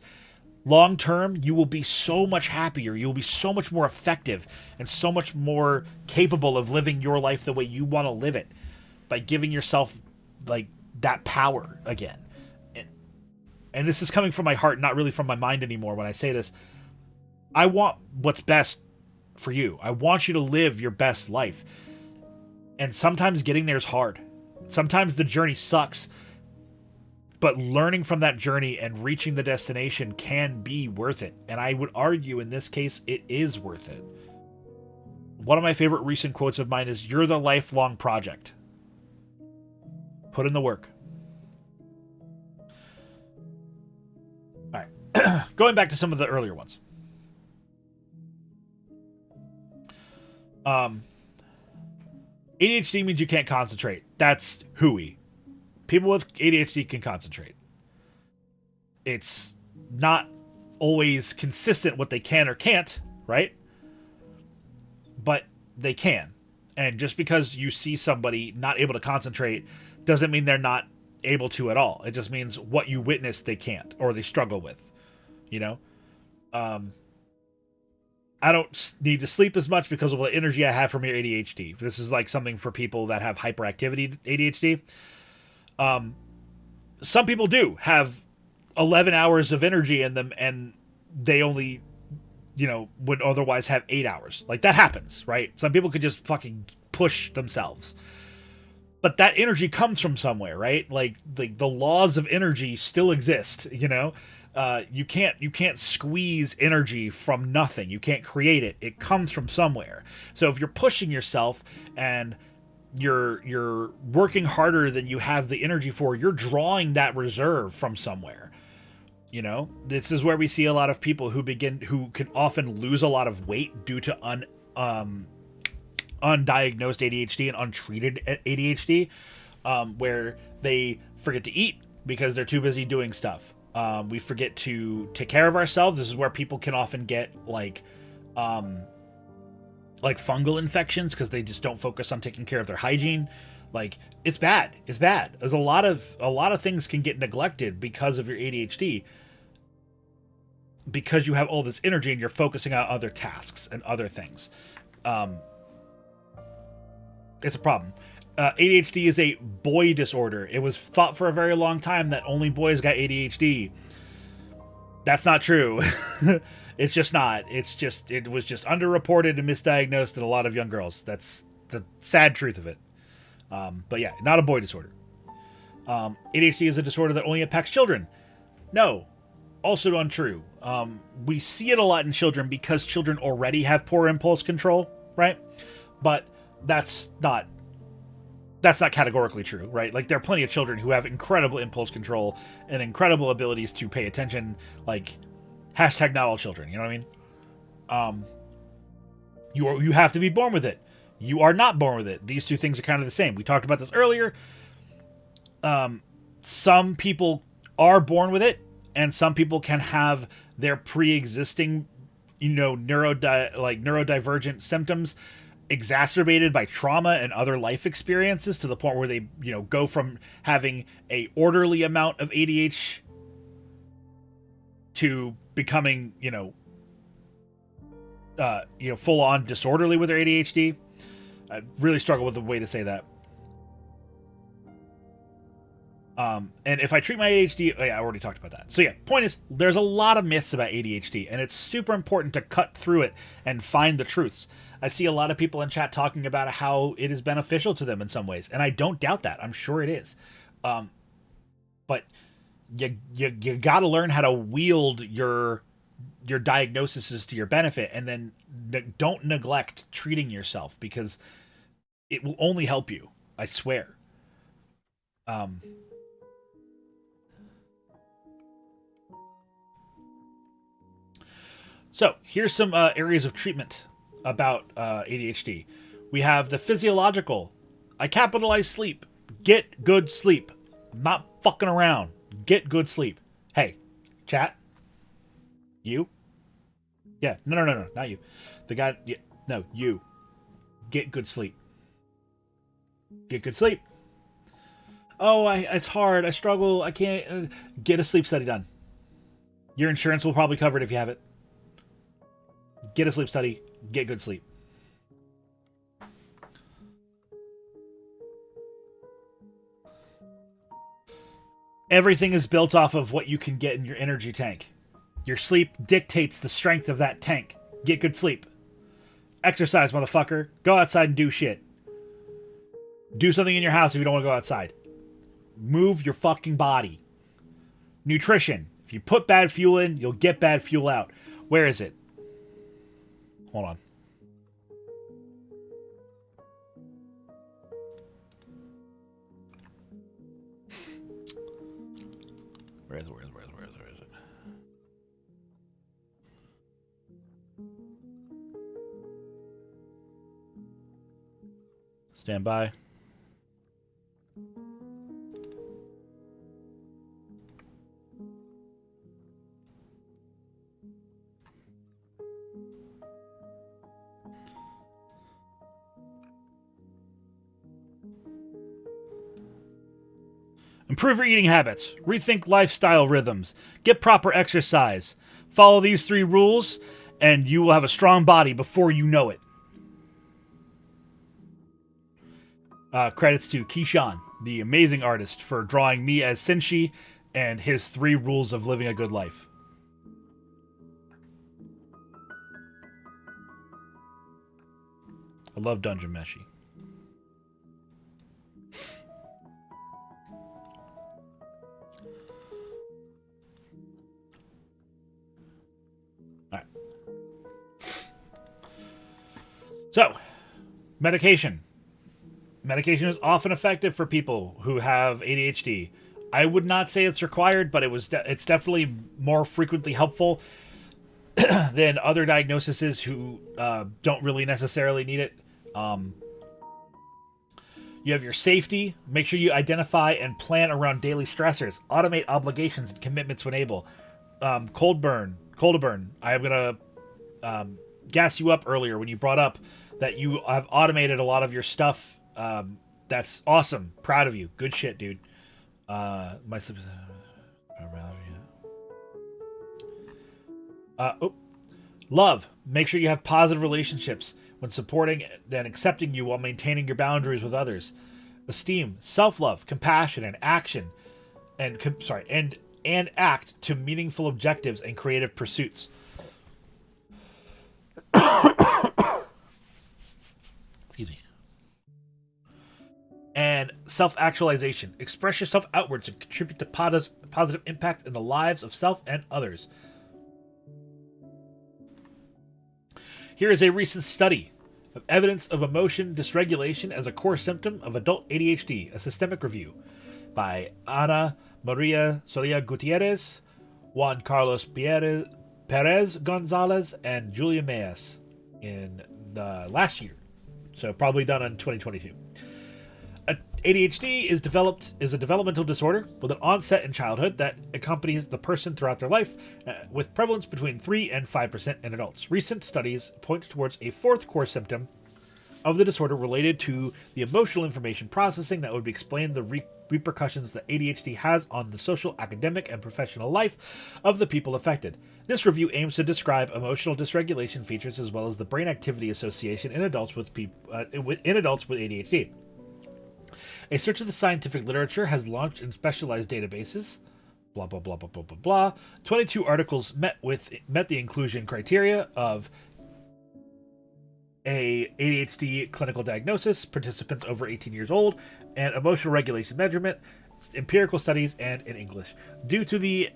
Long term, you will be so much happier, you will be so much more effective, and so much more capable of living your life the way you want to live it, by giving yourself like that power again. And this is coming from my heart, not really from my mind anymore when I say this. I want what's best for you. I want you to live your best life. And sometimes getting there is hard. Sometimes the journey sucks. But learning from that journey and reaching the destination can be worth it. And I would argue in this case, it is worth it. One of my favorite recent quotes of mine is, "You're the lifelong project. Put in the work." All right. Going back to some of the earlier ones. ADHD means you can't concentrate. That's hooey. People with ADHD can concentrate. It's not always consistent what they can or can't, right? But they can. And just because you see somebody not able to concentrate doesn't mean they're not able to at all. It just means what you witness they can't, or they struggle with, I don't need to sleep as much because of the energy I have from your ADHD. This is like something for people that have hyperactivity ADHD. some people do have 11 hours of energy in them, and they only, would otherwise have 8 hours. Like, that happens, right? Some people could just fucking push themselves. But that energy comes from somewhere, right? Like the laws of energy still exist, You can't squeeze energy from nothing. You can't create it. It comes from somewhere. So if you're pushing yourself and you're working harder than you have the energy for, you're drawing that reserve from somewhere. This is where we see a lot of people who can often lose a lot of weight due to undiagnosed ADHD and untreated ADHD, where they forget to eat because they're too busy doing stuff. We forget to take care of ourselves. This is where people can often get like fungal infections because they just don't focus on taking care of their hygiene. Like, it's bad. It's bad. There's a lot of things can get neglected because of your ADHD, because you have all this energy and you're focusing on other tasks and other things. It's a problem. ADHD is a boy disorder. It was thought for a very long time that only boys got ADHD. That's not true. It's just not. It was just underreported and misdiagnosed in a lot of young girls. That's the sad truth of it. But yeah, not a boy disorder. ADHD is a disorder that only impacts children. No, also untrue. We see it a lot in children because children already have poor impulse control, right? But that's not categorically true, right? Like, there are plenty of children who have incredible impulse control and incredible abilities to pay attention. Like, hashtag not all children, you know what I mean? You have to be born with it. You are not born with it. These two things are kind of the same. We talked about this earlier. Some people are born with it, and some people can have their pre-existing, neurodivergent symptoms exacerbated by trauma and other life experiences to the point where they, go from having a orderly amount of ADHD to becoming, full on disorderly with their ADHD. I really struggle with the way to say that. And if I treat my ADHD, I already talked about that. So yeah, point is, there's a lot of myths about ADHD, and it's super important to cut through it and find the truths. I see a lot of people in chat talking about how it is beneficial to them in some ways, and I don't doubt that. I'm sure it is. But you got to learn how to wield your diagnoses to your benefit, and then don't neglect treating yourself, because it will only help you. I swear. So here's some areas of treatment about ADHD. We have the physiological. I capitalize sleep. Get good sleep. I'm not fucking around. Get good sleep. Hey, chat. You? Yeah. No. Not you. The guy. Yeah, no, you. Get good sleep. Get good sleep. Oh, it's hard. I struggle. I can't. Get a sleep study done. Your insurance will probably cover it if you have it. Get a sleep study. Get good sleep. Everything is built off of what you can get in your energy tank. Your sleep dictates the strength of that tank. Get good sleep. Exercise, motherfucker. Go outside and do shit. Do something in your house if you don't want to go outside. Move your fucking body. Nutrition. If you put bad fuel in, you'll get bad fuel out. Where is it? Hold on. Where is it? Stand by. Improve your eating habits. Rethink lifestyle rhythms. Get proper exercise. Follow these 3 rules, and you will have a strong body before you know it. Credits to Keyshawn. the amazing artist, for drawing me as Sinchi and his 3 rules of living a good life. I love Dungeon Meshi. Alright. So, medication. Medication is often effective for people who have ADHD. I would not say it's required, but it's definitely more frequently helpful than other diagnoses who don't really necessarily need it. You have your safety. Make sure you identify and plan around daily stressors. Automate obligations and commitments when able. Cold burn. I am going to gas you up earlier when you brought up that you have automated a lot of your stuff. That's awesome. Proud of you. Good shit, dude. My sleep. Love. Make sure you have positive relationships when supporting and accepting you while maintaining your boundaries with others. Esteem, self-love, compassion, and action, and act to meaningful objectives and creative pursuits. Excuse me. And self-actualization. Express yourself outwards and contribute to positive impact in the lives of self and others. Here is a recent study of evidence of emotion dysregulation as a core symptom of adult ADHD, a systemic review by Ana Maria Solia Gutierrez, Juan Carlos Perez Gonzalez, and Julia Mayes in the last year. So probably done in 2022. ADHD is a developmental disorder with an onset in childhood that accompanies the person throughout their life, with prevalence between 3 and 5% in adults. Recent studies point towards a 4th core symptom of the disorder related to the emotional information processing that would explain the repercussions that ADHD has on the social, academic, and professional life of the people affected. This review aims to describe emotional dysregulation features as well as the brain activity association in adults with ADHD. A search of the scientific literature has launched in specialized databases. Blah, blah, blah, blah, blah, blah, blah. 22 articles met the inclusion criteria of a ADHD clinical diagnosis, participants over 18 years old, and emotional regulation measurement, empirical studies, and in English. Due to the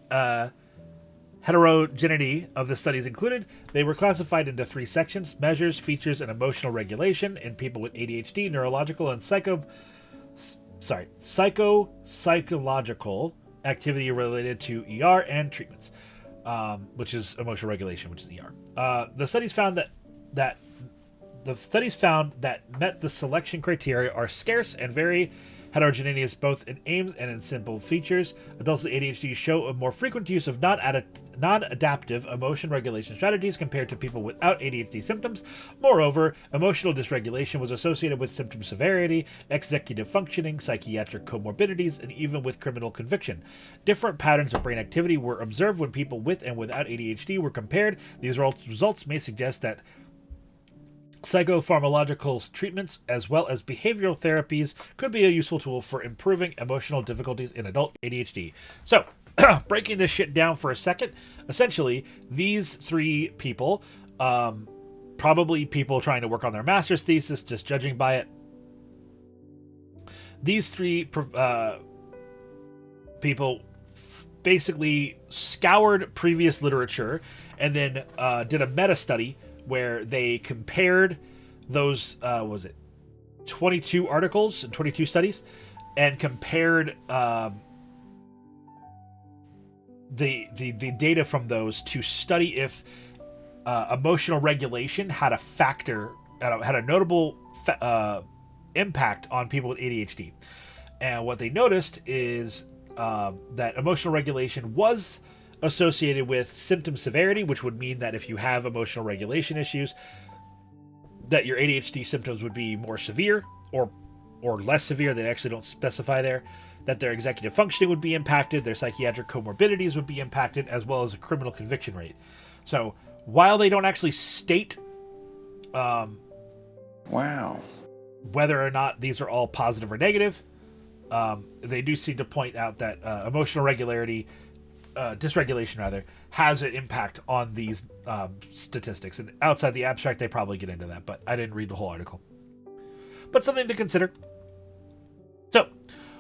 heterogeneity of the studies included, they were classified into 3 sections: measures, features, and emotional regulation in people with ADHD, neurological, and psychological activity related to ER and treatments, which is emotional regulation, which is ER. The studies found that met the selection criteria are scarce and very heterogeneous both in aims and in simple features. Adults with ADHD show a more frequent use of non-adaptive emotion regulation strategies compared to people without ADHD symptoms. Moreover, emotional dysregulation was associated with symptom severity, executive functioning, psychiatric comorbidities, and even with criminal conviction. Different patterns of brain activity were observed when people with and without ADHD were compared. These results may suggest that psychopharmacological treatments as well as behavioral therapies could be a useful tool for improving emotional difficulties in adult ADHD. So, breaking this shit down for a second, essentially, these 3 people, probably people trying to work on their master's thesis, just judging by it, these 3 people basically scoured previous literature and then did a meta-study where they compared those 22 articles and 22 studies, and compared the data from those to study if emotional regulation had a notable impact on people with ADHD. And what they noticed is that emotional regulation was associated with symptom severity, which would mean that if you have emotional regulation issues, that your ADHD symptoms would be more severe or less severe. They actually don't specify there. That their executive functioning would be impacted, their psychiatric comorbidities would be impacted, as well as a criminal conviction rate. So while they don't actually state whether or not these are all positive or negative, they do seem to point out that emotional regularity, dysregulation rather, has an impact on these statistics. And outside the abstract, they probably get into that, but I didn't read the whole article. But something to consider. So,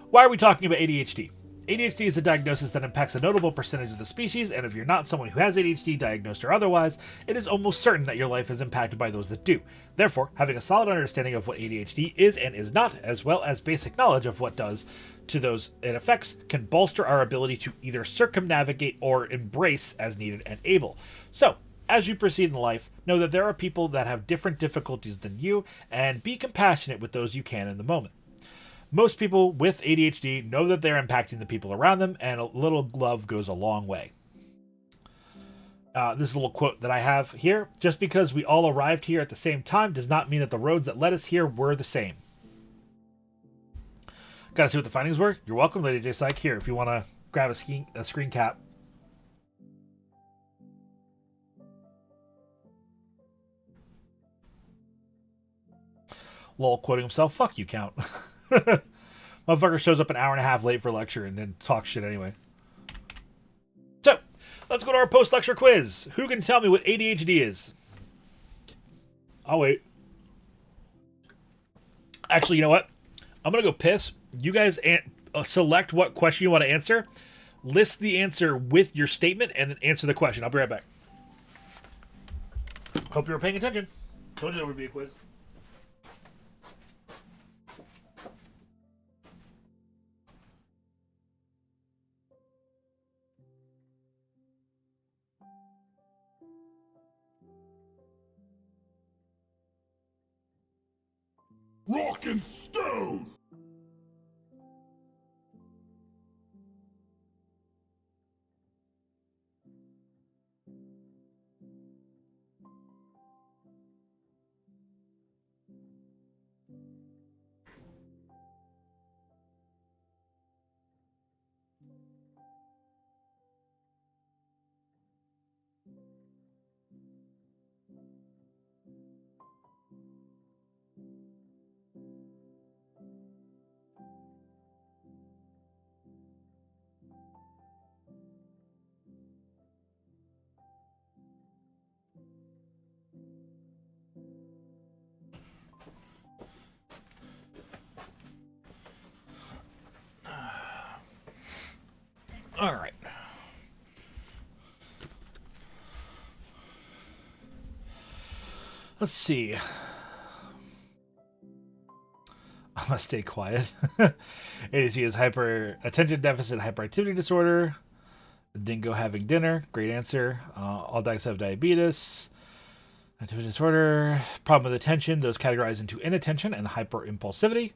why are we talking about ADHD? ADHD is a diagnosis that impacts a notable percentage of the species, and if you're not someone who has ADHD, diagnosed or otherwise, it is almost certain that your life is impacted by those that do. Therefore, having a solid understanding of what ADHD is and is not, as well as basic knowledge of what does to those it affects, can bolster our ability to either circumnavigate or embrace as needed and able. So, as you proceed in life, know that there are people that have different difficulties than you, and be compassionate with those you can in the moment. Most people with ADHD know that they're impacting the people around them, and a little love goes a long way. This is a little quote that I have here. Just because we all arrived here at the same time does not mean that the roads that led us here were the same. Gotta see what the findings were? You're welcome, Lady J. Psych. Here, if you want to grab a screen cap. Lol, quoting himself, fuck you, Count. Motherfucker shows up an hour and a half late for lecture and then talks shit anyway. So, let's go to our post-lecture quiz. Who can tell me what ADHD is? I'll wait. Actually, you know what? I'm going to go piss. You guys select what question you want to answer. List the answer with your statement and then answer the question. I'll be right back. Hope you were paying attention. Told you there would be a quiz. Rock and stone! All right. Let's see. I must stay quiet. ADHD is hyper attention deficit hyperactivity disorder. Dingo having dinner. Great answer. All dogs have diabetes. Activity disorder. Problem with attention. Those categorized into inattention and hyper impulsivity.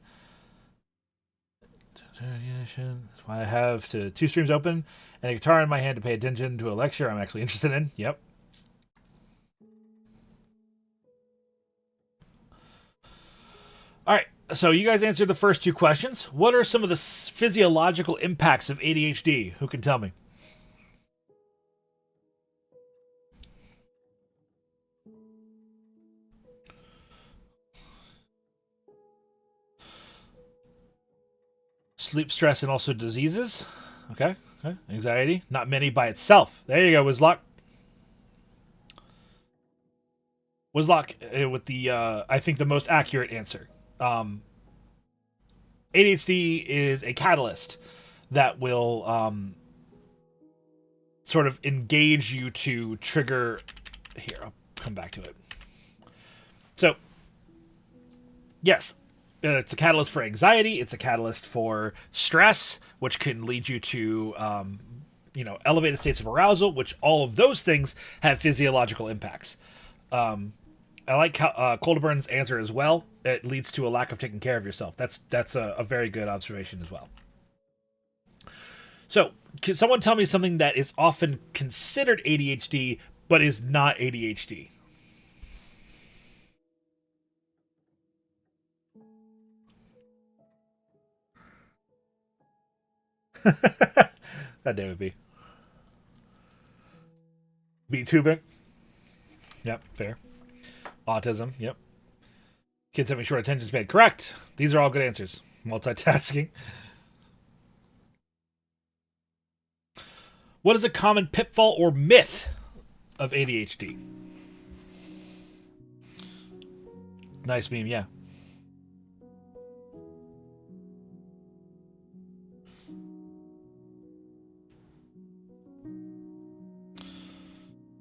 That's why I have two streams open and a guitar in my hand to pay attention to a lecture I'm actually interested in. Yep. All right. So you guys answered the first two questions. What are some of the physiological impacts of ADHD? Who can tell me? Sleep, stress, and also diseases. Okay. Anxiety. Not many by itself. There you go, Wizlock. Wizlock with the, I think, the most accurate answer. ADHD is a catalyst that will sort of engage you to trigger... Here, I'll come back to it. So, yes. It's a catalyst for anxiety. It's a catalyst for stress, which can lead you to, elevated states of arousal, which all of those things have physiological impacts. I like Coldeburn's answer as well. It leads to a lack of taking care of yourself. That's a very good observation as well. So, can someone tell me something that is often considered ADHD, but is not ADHD? That day would be VTubing. Yep, fair. Autism. Yep. Kids having short attention span. Correct. These are all good answers. Multitasking. What is a common pitfall or myth of ADHD? Nice meme, yeah.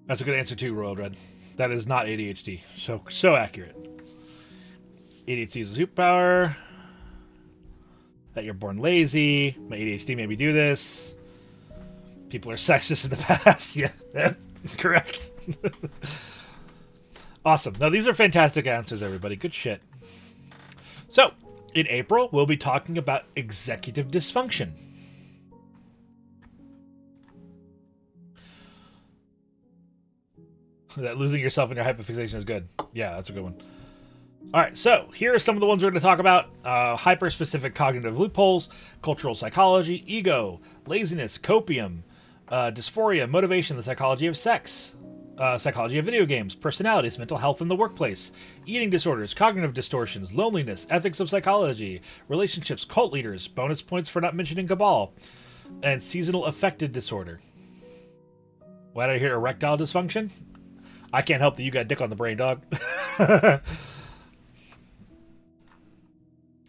That's a good answer too, Royal Red. That is not ADHD. So accurate. ADHD is a superpower. That you're born lazy. My ADHD made me do this. People are sexist in the past. Yeah, correct. Awesome. Now, these are fantastic answers, everybody. Good shit. So, in April, we'll be talking about executive dysfunction. That losing yourself in your hyperfixation is good. Yeah, that's a good one. All right, so here are some of the ones we're going to talk about. Hyper-specific cognitive loopholes, cultural psychology, ego, laziness, copium, dysphoria, motivation, the psychology of sex, psychology of video games, personalities, mental health in the workplace, eating disorders, cognitive distortions, loneliness, ethics of psychology, relationships, cult leaders, bonus points for not mentioning cabal, and seasonal affective disorder. Why did I hear erectile dysfunction? I can't help that you got dick on the brain, dog.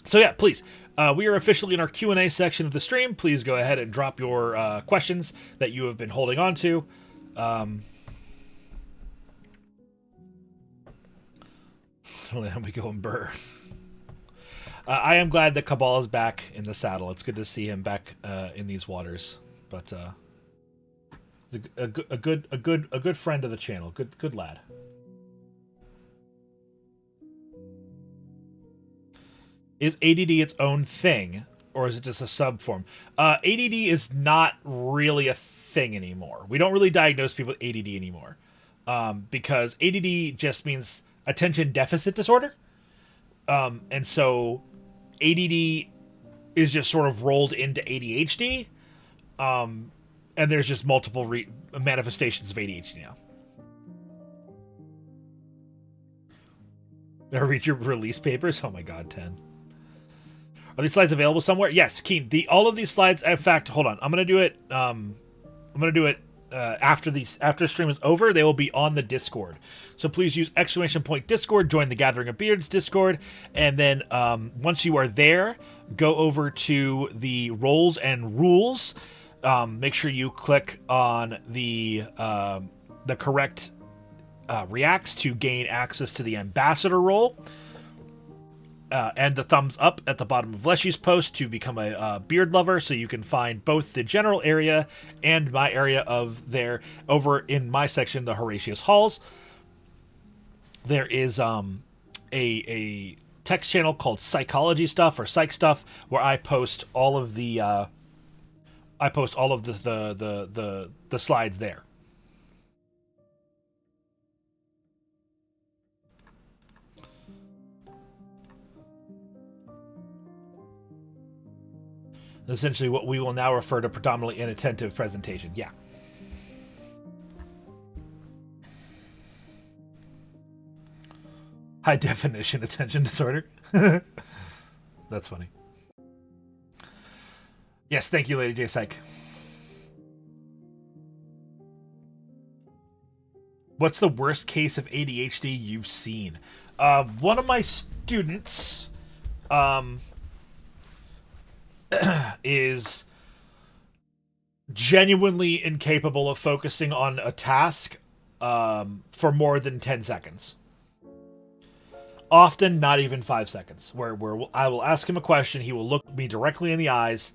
So yeah, please. We are officially in our Q&A section of the stream. Please go ahead and drop your questions that you have been holding on to. We go and burr. I am glad that Cabal is back in the saddle. It's good to see him back in these waters. But a good friend of the channel. Good lad. Is ADD its own thing, or is it just a subform? ADD is not really a thing anymore. We don't really diagnose people with ADD anymore, because ADD just means attention deficit disorder, and so ADD is just sort of rolled into ADHD, and there's just multiple manifestations of ADHD now. Did I read your release papers? Oh my god, 10. Are these slides available somewhere? Yes, Keen. All of these slides. In fact, hold on. I'm gonna do it. After the stream is over. They will be on the Discord. So please use !Discord. Join the Gathering of Beards Discord, and then once you are there, go over to the roles and rules. Make sure you click on the correct reacts to gain access to the ambassador role. And the thumbs up at the bottom of Leshy's post to become a beard lover, so you can find both the general area and my area of there. Over in my section, the Horatius Halls, there is a text channel called Psychology Stuff or Psych Stuff, where I post all of the the slides there. Essentially what we will now refer to predominantly inattentive presentation. Yeah. High definition attention disorder. That's funny. Yes, thank you, Lady J Psych. What's the worst case of ADHD you've seen? One of my students is genuinely incapable of focusing on a task for more than 10 seconds. Often not even 5 seconds. Where I will ask him a question, he will look me directly in the eyes,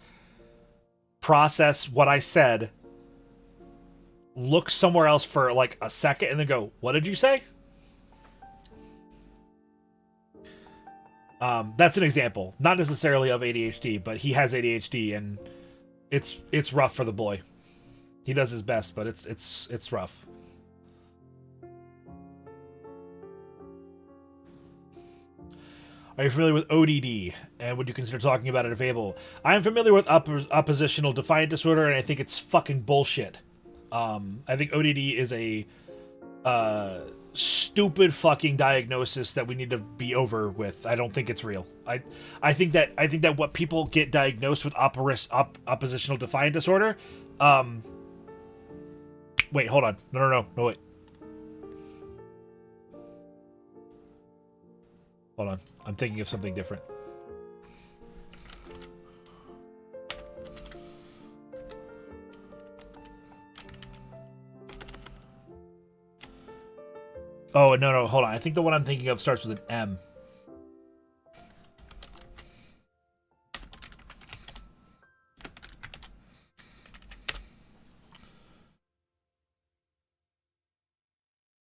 process what I said, look somewhere else for like a second, and then go, "What did you say?" That's an example, not necessarily of ADHD, but he has ADHD, and it's rough for the boy. He does his best, but it's rough. Are you familiar with ODD, and would you consider talking about it if able? I am familiar with oppositional defiant disorder, and I think it's fucking bullshit. I think ODD is a stupid fucking diagnosis that we need to be over with. I don't think it's real. I think that what people get diagnosed with oppositional defiant disorder Wait, hold on. No, wait. Hold on. I'm thinking of something different. Oh, no, hold on. I think the one I'm thinking of starts with an M.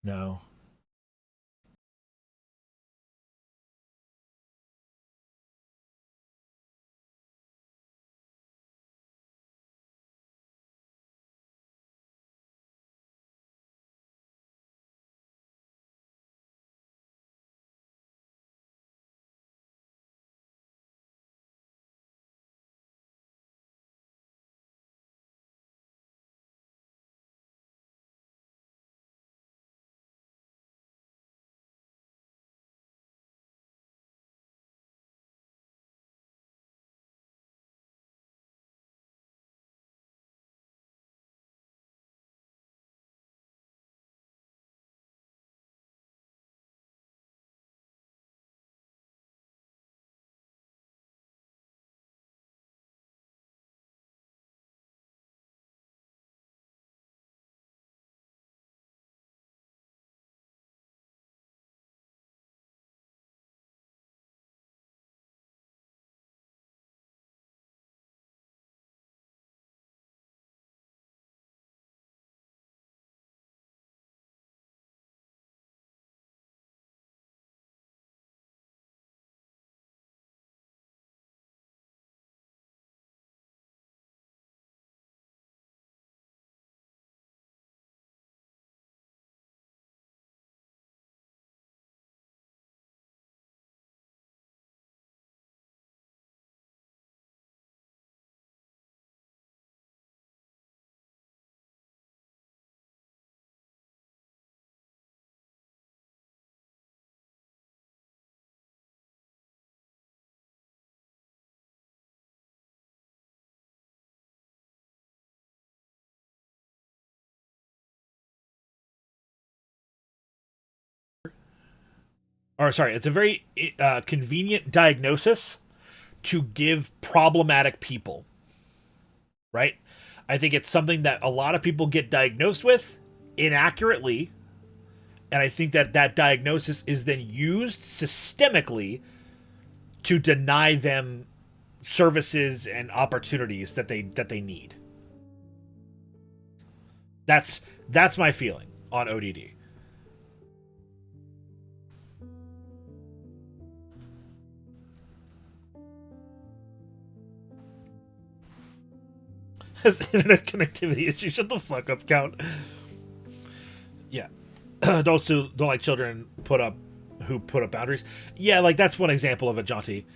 No. Or sorry, it's a very convenient diagnosis to give problematic people, right? I think it's something that a lot of people get diagnosed with inaccurately, and I think that that diagnosis is then used systemically to deny them services and opportunities that they need. That's my feeling on ODD. Has internet connectivity issues. Shut the fuck up, Count. Yeah. Don't like children who put up boundaries. Yeah, like that's one example of a jaunty.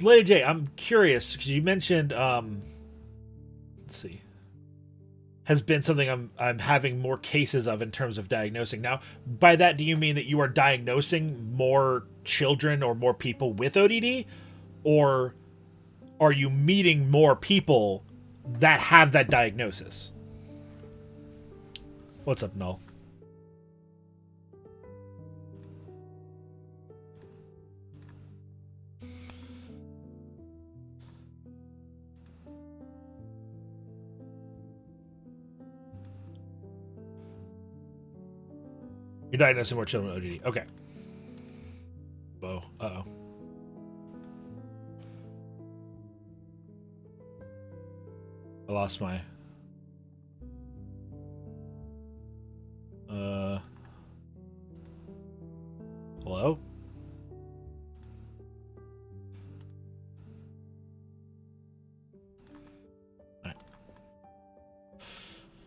Lady J, I'm curious because you mentioned let's see, has been something I'm having more cases of in terms of diagnosing. Now, by that, do you mean that you are diagnosing more children or more people with ODD, or are you meeting more people that have that diagnosis? What's up, Null? You're diagnosing more children with ODD. Okay. Whoa. Uh-oh. I lost my... Hello? Alright.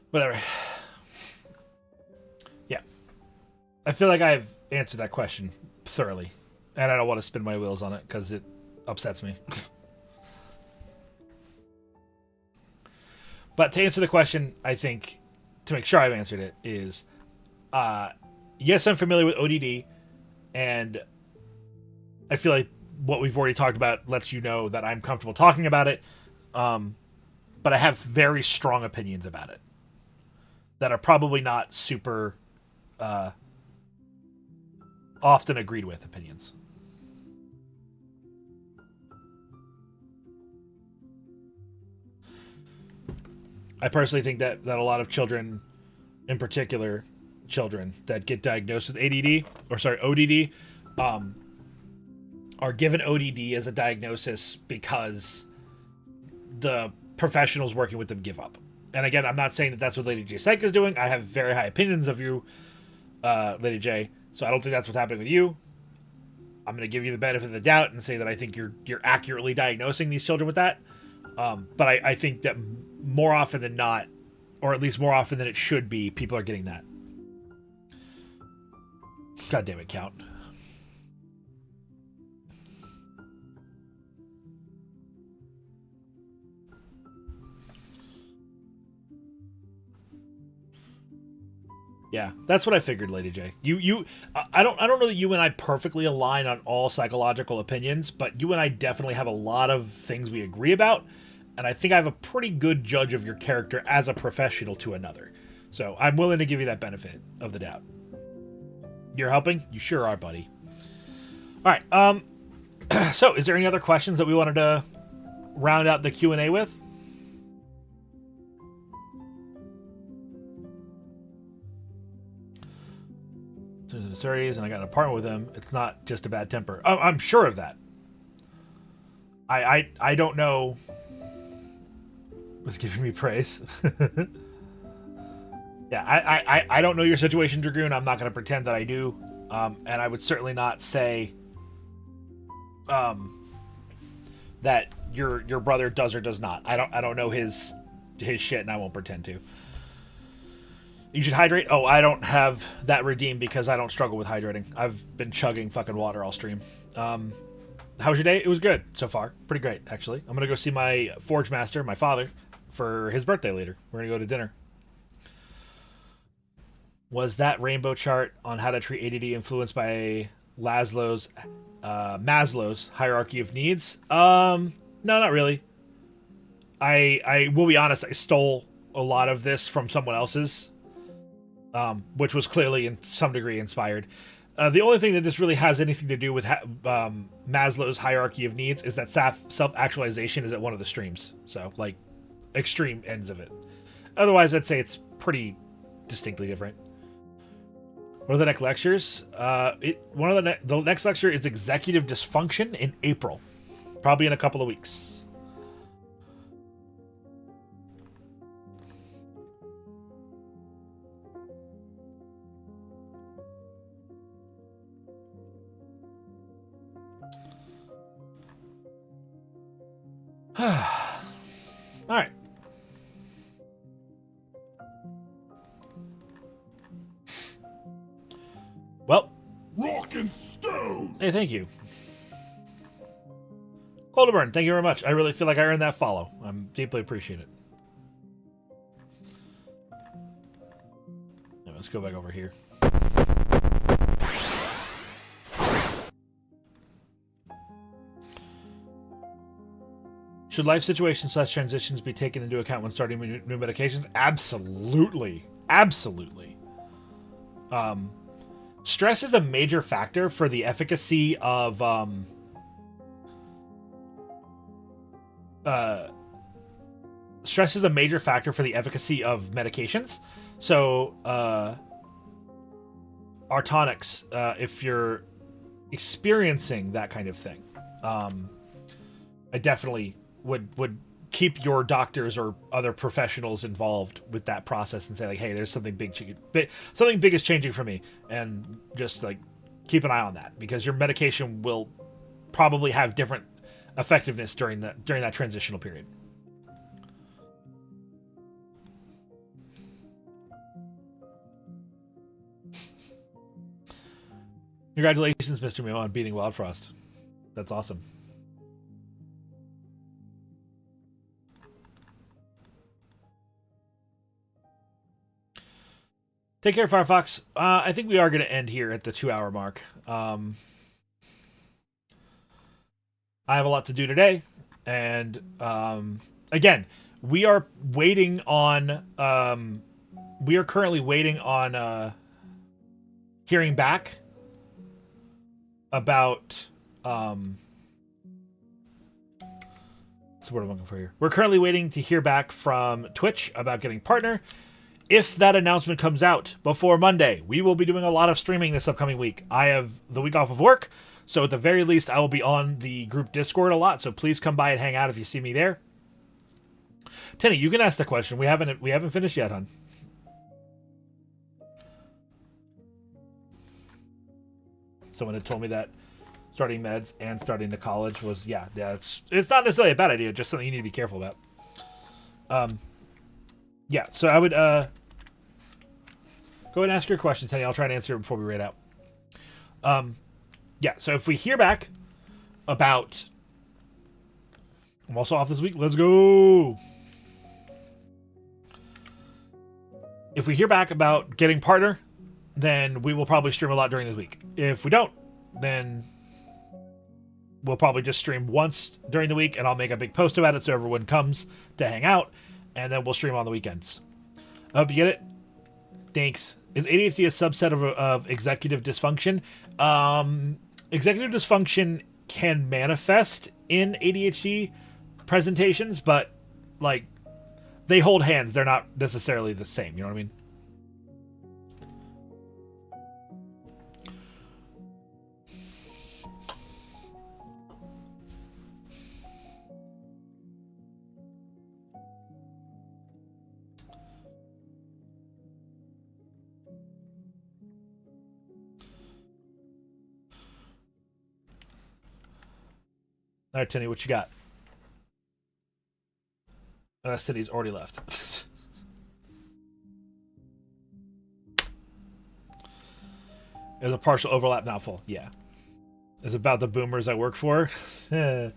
Whatever. Yeah. I feel like I've answered that question thoroughly. And I don't want to spin my wheels on it because it upsets me. But to answer the question, I think, to make sure I've answered it, is yes, I'm familiar with ODD, and I feel like what we've already talked about lets you know that I'm comfortable talking about it, but I have very strong opinions about it. that are probably not super often agreed with opinions. I personally think that a lot of children, in particular children that get diagnosed with ODD, are given ODD as a diagnosis because the professionals working with them give up. And again, I'm not saying that that's what Lady J Psych is doing. I have very high opinions of you, Lady J, so I don't think that's what's happening with you. I'm going to give you the benefit of the doubt and say that I think you're accurately diagnosing these children with that. But I think that more often than not, or at least more often than it should be, people are getting that. God damn it, Count. Yeah, that's what I figured, Lady J. I don't know that you and I perfectly align on all psychological opinions, but you and I definitely have a lot of things we agree about, and I think I have a pretty good judge of your character as a professional to another. So I'm willing to give you that benefit of the doubt. You're helping? You sure are, buddy. All right. So is there any other questions that we wanted to round out the Q&A with? In the 30s, and I got an apartment with him. It's not just a bad temper. Oh, I'm sure of that. I don't know. Was giving me praise. Yeah, I don't know your situation, Dragoon. I'm not going to pretend that I do, and I would certainly not say that your brother does or does not. I don't know his shit, and I won't pretend to. You should hydrate. Oh, I don't have that redeemed because I don't struggle with hydrating. I've been chugging fucking water all stream. How was your day? It was good so far. Pretty great, actually. I'm gonna go see my Forge Master, my father, for his birthday later. We're gonna go to dinner. Was that rainbow chart on how to treat ADD influenced by Maslow's hierarchy of needs? No, not really. I will be honest. I stole a lot of this from someone else's. Which was clearly in some degree inspired. The only thing that this really has anything to do with Maslow's hierarchy of needs is that self-actualization is at one of the streams. So, like, extreme ends of it. Otherwise, I'd say it's pretty distinctly different. What are the next lectures? The next lecture is executive dysfunction in April. Probably in a couple of weeks. All right. Well. Rock and stone. Hey, thank you. Colderburn, thank you very much. I really feel like I earned that follow. I'm deeply appreciate it. Yeah, let's go back over here. Should life situations/transitions be taken into account when starting new medications? Absolutely. Absolutely. Stress is a major factor for the efficacy of stress is a major factor for the efficacy of medications. So Artonics, if you're experiencing that kind of thing, I definitely would keep your doctors or other professionals involved with that process and say, like, hey, there's something something big is changing for me, and just like keep an eye on that, because your medication will probably have different effectiveness during that transitional period. Congratulations, Mr. Mio, on beating Wildfrost. That's awesome. Take care, Firefox. I think we are going to end here at the 2-hour mark. I have a lot to do today. And again, we are waiting on we are currently waiting on hearing back about so what am I looking for here? We're currently waiting to hear back from Twitch about getting partner. If that announcement comes out before Monday, we will be doing a lot of streaming this upcoming week. I have the week off of work, so at the very least, I will be on the group Discord a lot. So please come by and hang out if you see me there. Tenny, you can ask the question. We haven't finished yet, hon. Someone had told me that starting meds and starting to college was it's not necessarily a bad idea, just something you need to be careful about. Yeah, so I would go ahead and ask your question, Tenny. I'll try and answer it before we read out. Yeah, so if we hear back about... I'm also off this week. Let's go! If we hear back about getting partner, then we will probably stream a lot during this week. If we don't, then we'll probably just stream once during the week, and I'll make a big post about it so everyone comes to hang out, and then we'll stream on the weekends. I hope you get it. Thanks. Is ADHD a subset of executive dysfunction? Executive dysfunction can manifest in ADHD presentations, but like they hold hands. They're not necessarily the same. You know what I mean? All right, Tinny, what you got? Tinny's already left. There's a partial overlap mouthful. Yeah. It's about the boomers I work for. Thought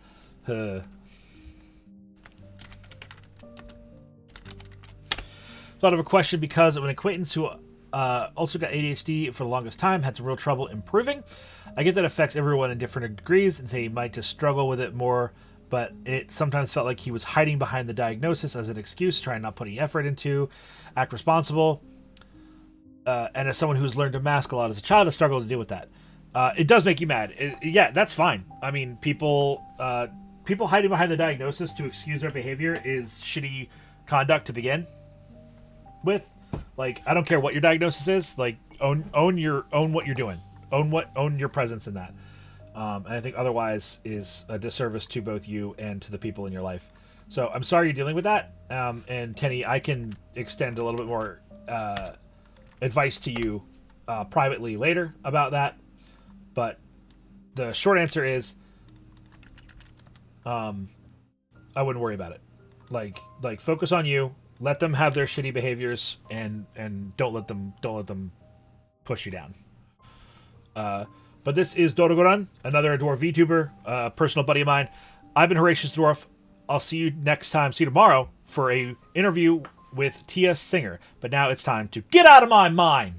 of a question because of an acquaintance who also got ADHD for the longest time, had some real trouble improving. I get that affects everyone in different degrees, and say he might just struggle with it more, but it sometimes felt like he was hiding behind the diagnosis as an excuse, trying not putting effort into, act responsible. And as someone who's learned to mask a lot as a child, I struggle to deal with that. It does make you mad. Yeah, that's fine. I mean, people hiding behind the diagnosis to excuse their behavior is shitty conduct to begin with. Like, I don't care what your diagnosis is. Like, own what you're doing. Own your presence in that. And I think otherwise is a disservice to both you and to the people in your life. So I'm sorry you're dealing with that. And Tenny, I can extend a little bit more advice to you privately later about that. But the short answer is, I wouldn't worry about it. Like focus on you. Let them have their shitty behaviors, and don't let them push you down. But this is Dorogoran, another Dwarf VTuber, a personal buddy of mine. I've been Horatius Dwarf. I'll see you next time. See you tomorrow for a interview with Tia Singer. But now it's time to get out of my mind.